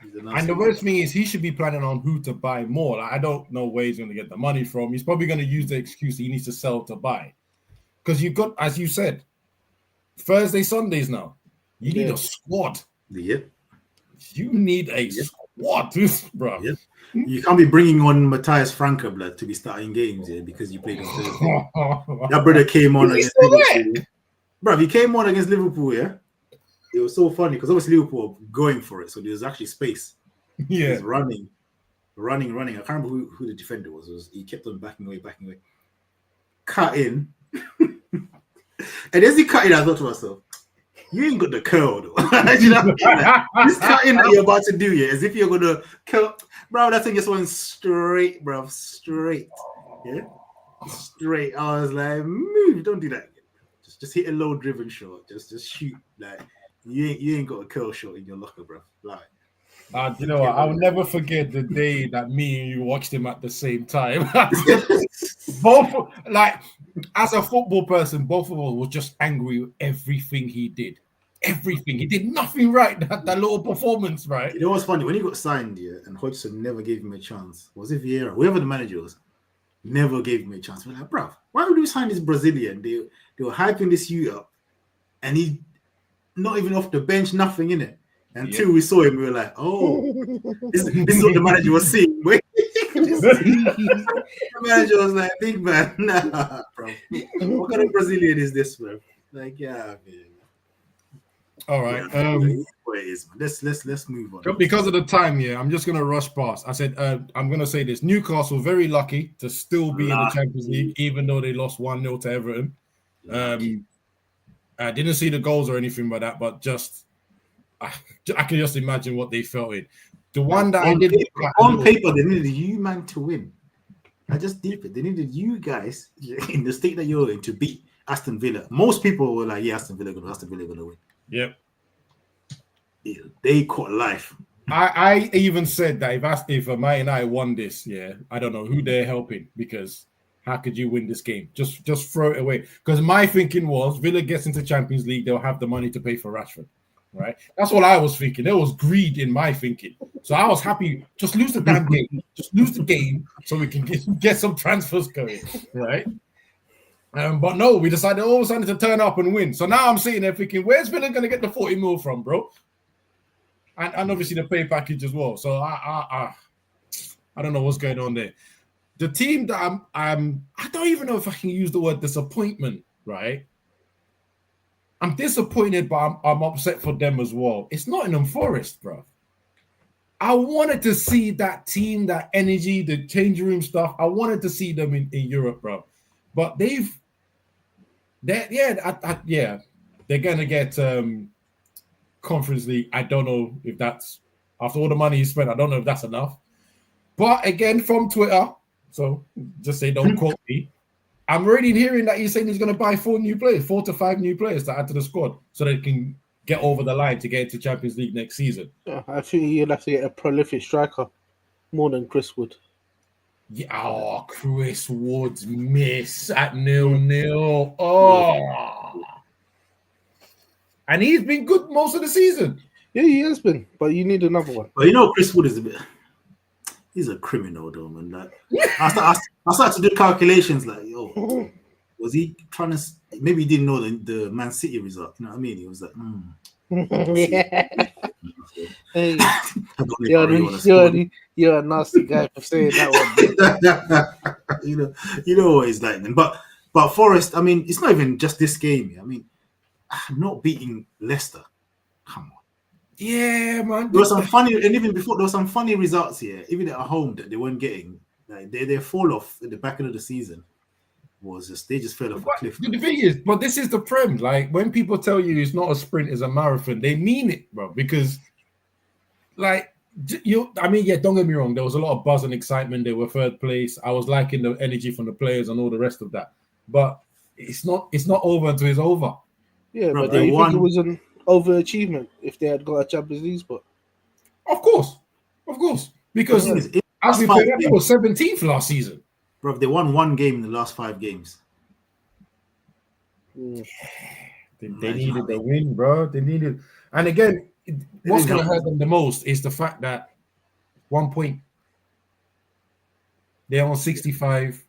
And the worst thing is he should be planning on who to buy more. Like, I don't know where he's going to get the money from. He's probably going to use the excuse he needs to sell to buy. Because you've got, as you said, Thursday, Sundays now. You need a squad. Yeah. You need a squad, bro. Yeah. You can't be bringing on Matthias Franke, blood, to be starting games because you played on Thursday. That brother came on against Liverpool. Bro, he came on against Liverpool, yeah? It was so funny because obviously Liverpool were going for it, so there was actually space. Yeah, he was running. I can't remember who the defender was. He kept on backing away. Cut in, and as he cut in, I thought to myself, "You ain't got the curl, though." You know, this cutting that you're about to do, yeah, as if you're gonna curl, bro. That thing just went straight, bro, straight, yeah, straight. I was like, "Move! Don't do that. Just hit a low driven shot. Just shoot like." You ain't got a curl shot in your locker, bro. Like, you know what? I'll never forget the day that me and you watched him at the same time. Both, like, as a football person, both of us were just angry with everything he did. Everything. He did nothing right. That little performance, right? You know what's funny? When he got signed, and Hodgson never gave him a chance. Was it Vieira? Whoever the manager was, never gave him a chance. We're like, bro, why would we sign this Brazilian? They were hyping this youth up, and he. Not even off the bench, nothing in it. Until we saw him, we were like, "Oh, this is what the manager was seeing." The manager was like, "Big man, nah, bro. What kind of Brazilian is this, bro?" Like, yeah, man. All right. What it is, man. Let's move on. Because of the time, I'm just gonna rush past. I said I'm gonna say this: Newcastle very lucky to still be in the Champions League, even though they lost 1-0 to Everton. I didn't see the goals or anything like that, but just I can just imagine what they felt in. The one that on paper, they needed you man to win. I just deep it. They needed you guys in the state that you're in to beat Aston Villa. Most people were like, "Yeah, Aston Villa gonna win." Yep. Yeah, they caught life. I even said that if Man United won this, I don't know who they're helping because. How could you win this game? Just throw it away. Because my thinking was Villa gets into Champions League, they'll have the money to pay for Rashford. Right? That's what I was thinking. There was greed in my thinking. So I was happy. Just lose the damn game. Just lose the game so we can get some transfers going. Right? But no, we decided all of a sudden to turn up and win. So now I'm sitting there thinking, where's Villa going to get the 40 mil from, bro? And obviously the pay package as well. So I don't know what's going on there. The team that I don't even know if I can use the word disappointment, right? I'm disappointed, but I'm upset for them as well. It's Nottingham Forest, bro. I wanted to see that team, that energy, the changing room stuff. I wanted to see them in Europe, bro. But they've They're gonna get Conference League. I don't know if that's after all the money you spent. I don't know if that's enough. But again, from Twitter, so just say don't quote me. I'm already hearing that he's saying he's going to buy 4 to 5 new players to add to the squad so they can get over the line to get into Champions League next season. Yeah, I think you'll have to get a prolific striker more than Chris Wood. Yeah, Chris Wood's miss at 0-0. Oh, and he's been good most of the season. Yeah, he has been, but you need another one. But Chris Wood is a bit. He's a criminal, though, man. Like, I started to do calculations, like, yo, was he trying to? Maybe he didn't know the Man City result. You know what I mean? He was like, Hey, you're a nasty guy for saying that one. you know what he's like, man. But Forest, I mean, it's not even just this game. I mean, not beating Leicester. Come on. Yeah, man. There was some funny, and even before there were some funny results here, even at home that they weren't getting. Like their fall off at the back end of the season was just they just fell off a cliff. The thing is, but this is the Prem. Like when people tell you it's not a sprint, it's a marathon, they mean it, bro. Because, like don't get me wrong. There was a lot of buzz and excitement. They were third place. I was liking the energy from the players and all the rest of that. But it's not over until it's over. Yeah, bro, but do you think it was an overachievement if they had got a Champions League spot? Of course, because as we played, they were 17th last season. Bro, they won 1 game in the last 5 games. Yeah. They needed the win, bro. They needed, and again, what's going to hurt them the most is the fact that 1 point they're on 65.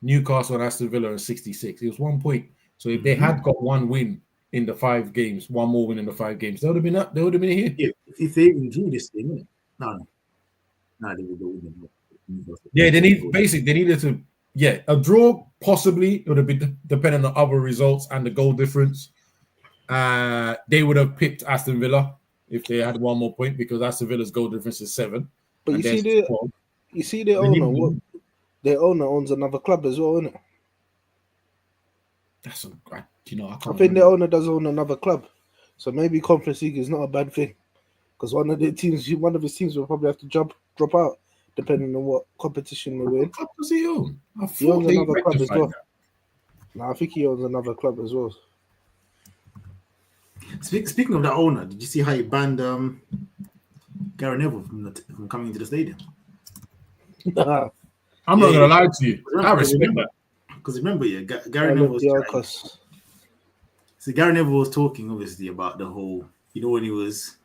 Newcastle and Aston Villa are 66. It was 1 point. So if they had got 1 win in the 5 games, 1 more win in the 5 games, they would have been up. They would have been here. Yeah, if they even drew this thing, no, they would go. Yeah, they needed to. Yeah, a draw possibly. It would have been depending on other results and the goal difference. They would have picked Aston Villa if they had 1 more point because Aston Villa's goal difference is 7. But you see their owner. Their owner owns another club as well, isn't it? That's a great. I think their owner does own another club, so maybe Conference League is not a bad thing because one of his teams will probably have to drop out depending on what competition we're in. What club does he own? He owns another club as well. No, I think he owns another club as well. Speaking of that owner, did you see how he banned Gary Neville from coming into the stadium? I'm not gonna lie to you. I respect that. Because remember, Gary Neville was so Gary Neville was talking obviously about the whole, when he was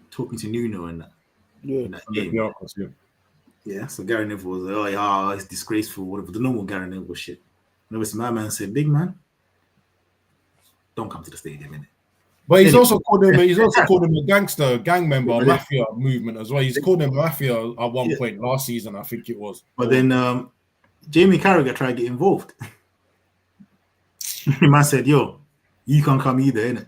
talking to Nuno and that. Yeah. In that game. Yeah. So Gary Neville was like, it's disgraceful, whatever, the normal Gary Neville shit. And obviously my man said, big man, don't come to the stadium, innit? But he's also called him a gang member, mafia movement as well. He's called him mafia at one point last season, I think it was. But then Jamie Carragher tried to get involved. The man said, yo, you can't come either, innit?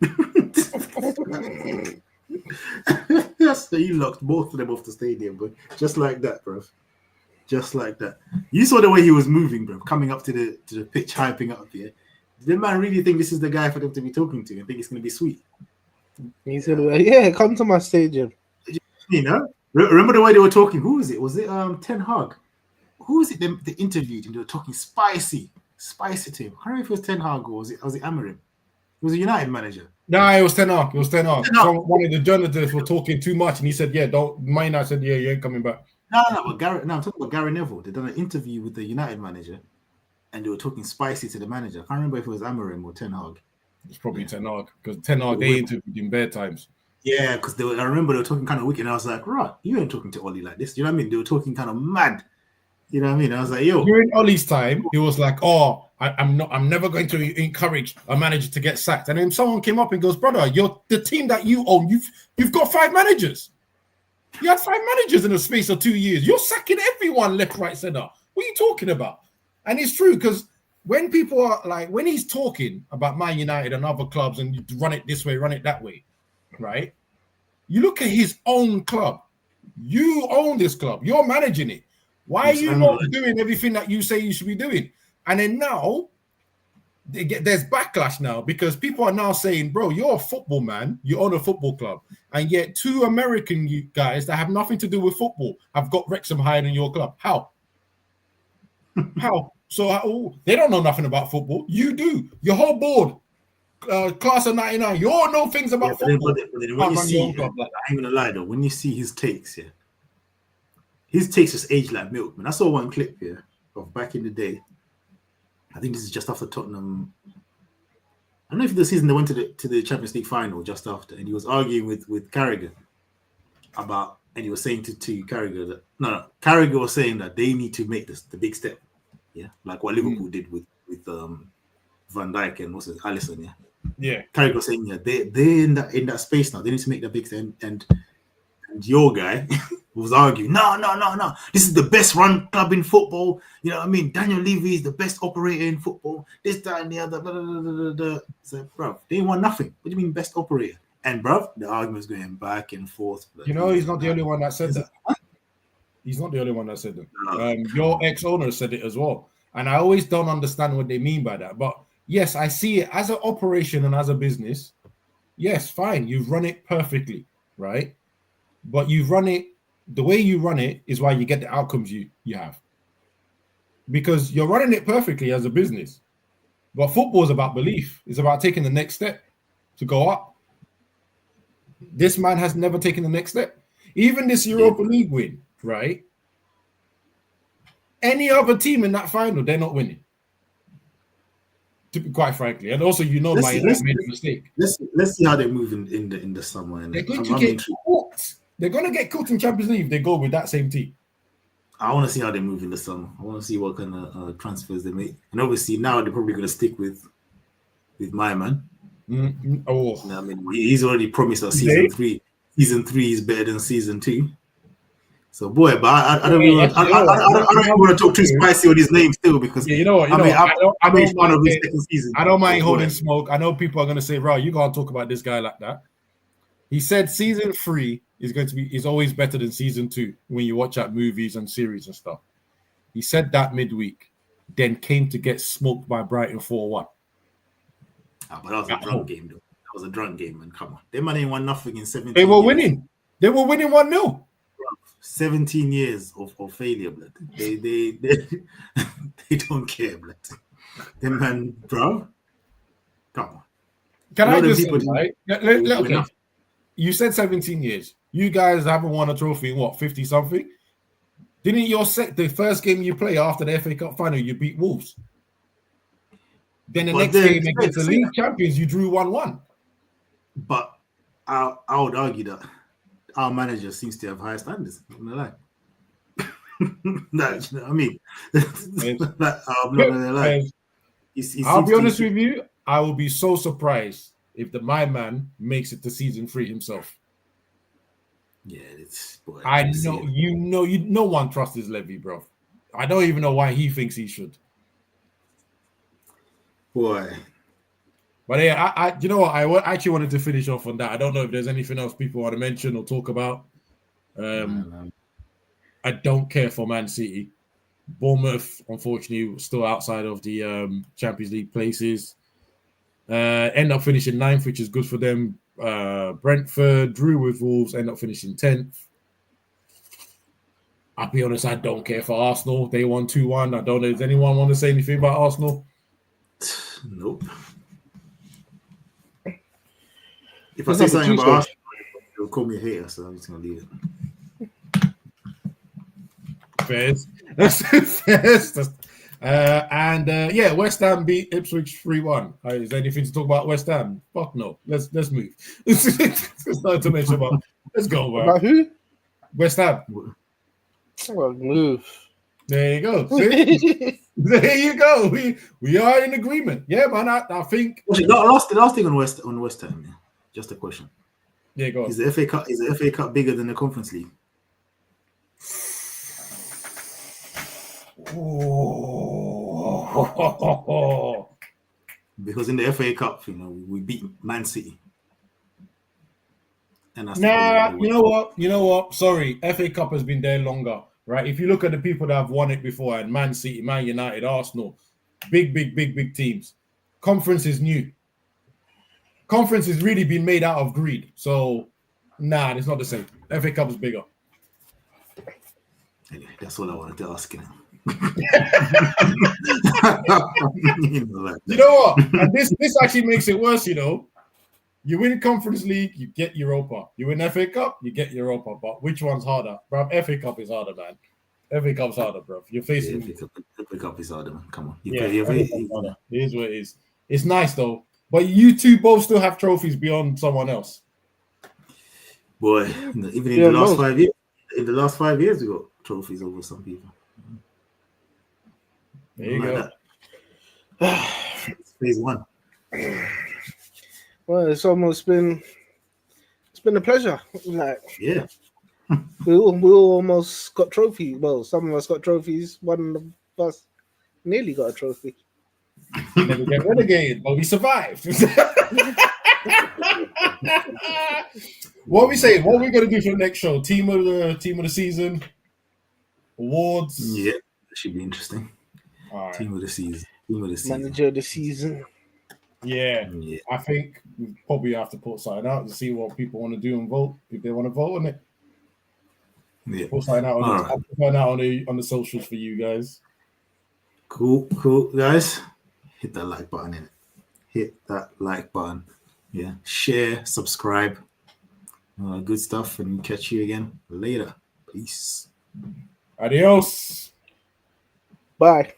So he locked both of them off the stadium, bro. Just like that, bro. Just like that. You saw the way he was moving, bro, coming up to the pitch, hyping up here. Did the man really think this is the guy for them to be talking to and think it's going to be sweet? He said, come to my stadium. Remember the way they were talking? Who was it? Was it Ten Hag? Who was it they interviewed and they were talking spicy to him? I don't know if it was Ten Hag or was it Amarim? He was a United manager. No, it was Ten Hag. So one of the journalists were talking too much and he said, I said, you ain't coming back. No, I'm talking about Gary Neville. They done an interview with the United manager and they were talking spicy to the manager. I can't remember if it was Amarim or Ten Hag. It's probably Ten Hag because Ten Hag, they interviewed him bare times. Yeah, because I remember they were talking kind of wicked and I was like, right, you ain't talking to Ollie like this. You know what I mean? They were talking kind of mad. You know what I mean? I was like, yo. During Ollie's time, he was like, I'm never going to encourage a manager to get sacked. And then someone came up and goes, brother, you're the team that you own. You've got 5 managers. You had 5 managers in the space of 2 years. You're sacking everyone left, right, center. What are you talking about? And it's true because when people are like, when he's talking about Man United and other clubs and you run it this way, run it that way, right? You look at his own club. You own this club. You're managing it. Why are you not doing everything that you say you should be doing? And then now, there's backlash now because people are now saying, bro, you're a football man, you own a football club, and yet 2 American guys that have nothing to do with football have got Wrexham hired in your club. How? How? So they don't know nothing about football. You do. Your whole board, class of 99, you all know things about football. But then when you see, I'm gonna lie though, when you see his takes, his takes just age like milk, man. I saw one clip here of back in the day. I think this is just after Tottenham. I don't know if the season they went to the Champions League final just after, and he was arguing with Carragher about, and he was saying to Carragher that Carragher was saying that they need to make the big step, like what Liverpool did with Van Dijk and Alisson, Carragher was saying they're in that space now. They need to make the big step, and your guy was arguing, no. This is the best run club in football. You know what I mean? Daniel Levy is the best operator in football. This, that, and the other. Blah, blah, blah, blah, blah. So, bro, they won nothing. What do you mean best operator? And, bro, the argument's going back and forth. You know, he's not the only one that said that. He's not the only one that said that. No. Your ex-owner said it as well. And I always don't understand what they mean by that. But, yes, I see it as an operation and as a business. Yes, fine. You've run it perfectly, right? But you've run it, the way you run it is why you get the outcomes you have. Because you're running it perfectly as a business. But football is about belief. It's about taking the next step to go up. This man has never taken the next step. Even this Europa League win, right? Any other team in that final, they're not winning. To be quite frankly. And also, you know, Man United made a mistake. Let's see how they move in the summer. They're going to get cooked. They're going to get cooked in Champions League if they go with that same team. I want to see how they move in the summer. I want to see what kind of transfers they make. And obviously, now they're probably going to stick with my man. Mm-hmm. Oh, I mean, he's already promised us season 3. Season 3 is better than season 2. So, boy, but I don't want to talk too spicy on his name still because you know what? I'm a fan of his second season. I don't mind holding smoke. I know people are going to say, "Right, you can't talk about this guy like that." He said season 3 is always better than season 2 when you watch out movies and series and stuff. He said that midweek, then came to get smoked by Brighton 4-1. But that was a drunk game, though. That was a drunk game, man. Come on, they man ain't won nothing in 17. They were winning. They were winning 1-0. 17 years of failure, blood. They don't care, blood. Them man, bro. Come on. Can I just say, right? Okay. You said 17 years. You guys haven't won a trophy in what, 50 something? Didn't your the first game you play after the FA Cup final, you beat Wolves? Then the next game against the league champions, you drew 1-1. But I would argue that our manager seems to have higher standards. I'm not gonna lie. You know what I mean? I'm not gonna lie. I'll be honest with you. I will be so surprised if my man makes it to season 3 himself. Yeah, I know no one trusts his Levy, bro. I don't even know why he thinks he should. Boy. But yeah, I you know what? I actually wanted to finish off on that. I don't know if there's anything else people want to mention or talk about. I don't care for Man City. Bournemouth, unfortunately, still outside of the Champions League places. End up finishing 9th, which is good for them. Brentford drew with Wolves, end up finishing 10th. I'll be honest, I don't care for Arsenal. They won 2-1. I don't know. Does anyone want to say anything about Arsenal? Nope. If I say something about Arsenal, they'll call me a hater, so I'm just going to leave it. Fairs. Yeah, West Ham beat Ipswich 3-1. Is there anything to talk about West Ham? Fuck no. Let's move. It's not to mention about. Let's go, bro. About who? West Ham. Well, move. There you go. See? There you go. We are in agreement. Yeah, man. I think. The last thing on West Ham. Yeah. Just a question. Yeah, go on. Is the FA Cup bigger than the Conference League? Oh. Because in the FA Cup, we beat Man City. And that's you know what? Sorry, FA Cup has been there longer, right? If you look at the people that have won it before, and Man City, Man United, Arsenal, big teams. Conference is new. Conference has really been made out of greed. So, nah, it's not the same. FA Cup is bigger. Anyway, that's all I wanted to ask you. You know what? And this actually makes it worse, you know. You win Conference League, you get Europa. You win FA Cup, you get Europa. But which one's harder? Bro, FA Cup is harder, man. FA Cup's harder, bro. You're facing... FA Cup is harder, man. Come on. It is what it is. It's nice, though. But you two both still have trophies beyond someone else. Boy, even in the last 5 years, we got trophies over some people. There you go. It's phase 1. Well, it's been a pleasure. Like, yeah, we all almost got trophies. Well, some of us got trophies. One of us nearly got a trophy. Never get relegated, but we survived. What are we saying? What are we gonna do for the next show? Team of the season, awards. Yeah, that should be interesting. All right. Team of the season. Manager of the season. Yeah. I think we probably have to put something out to see what people want to do and vote if they want to vote on it. Yeah, put something out on the socials for you guys. Cool, guys. Hit that like button in it. Hit that like button. Yeah, share, subscribe. Good stuff, and catch you again later. Peace. Adios. Bye.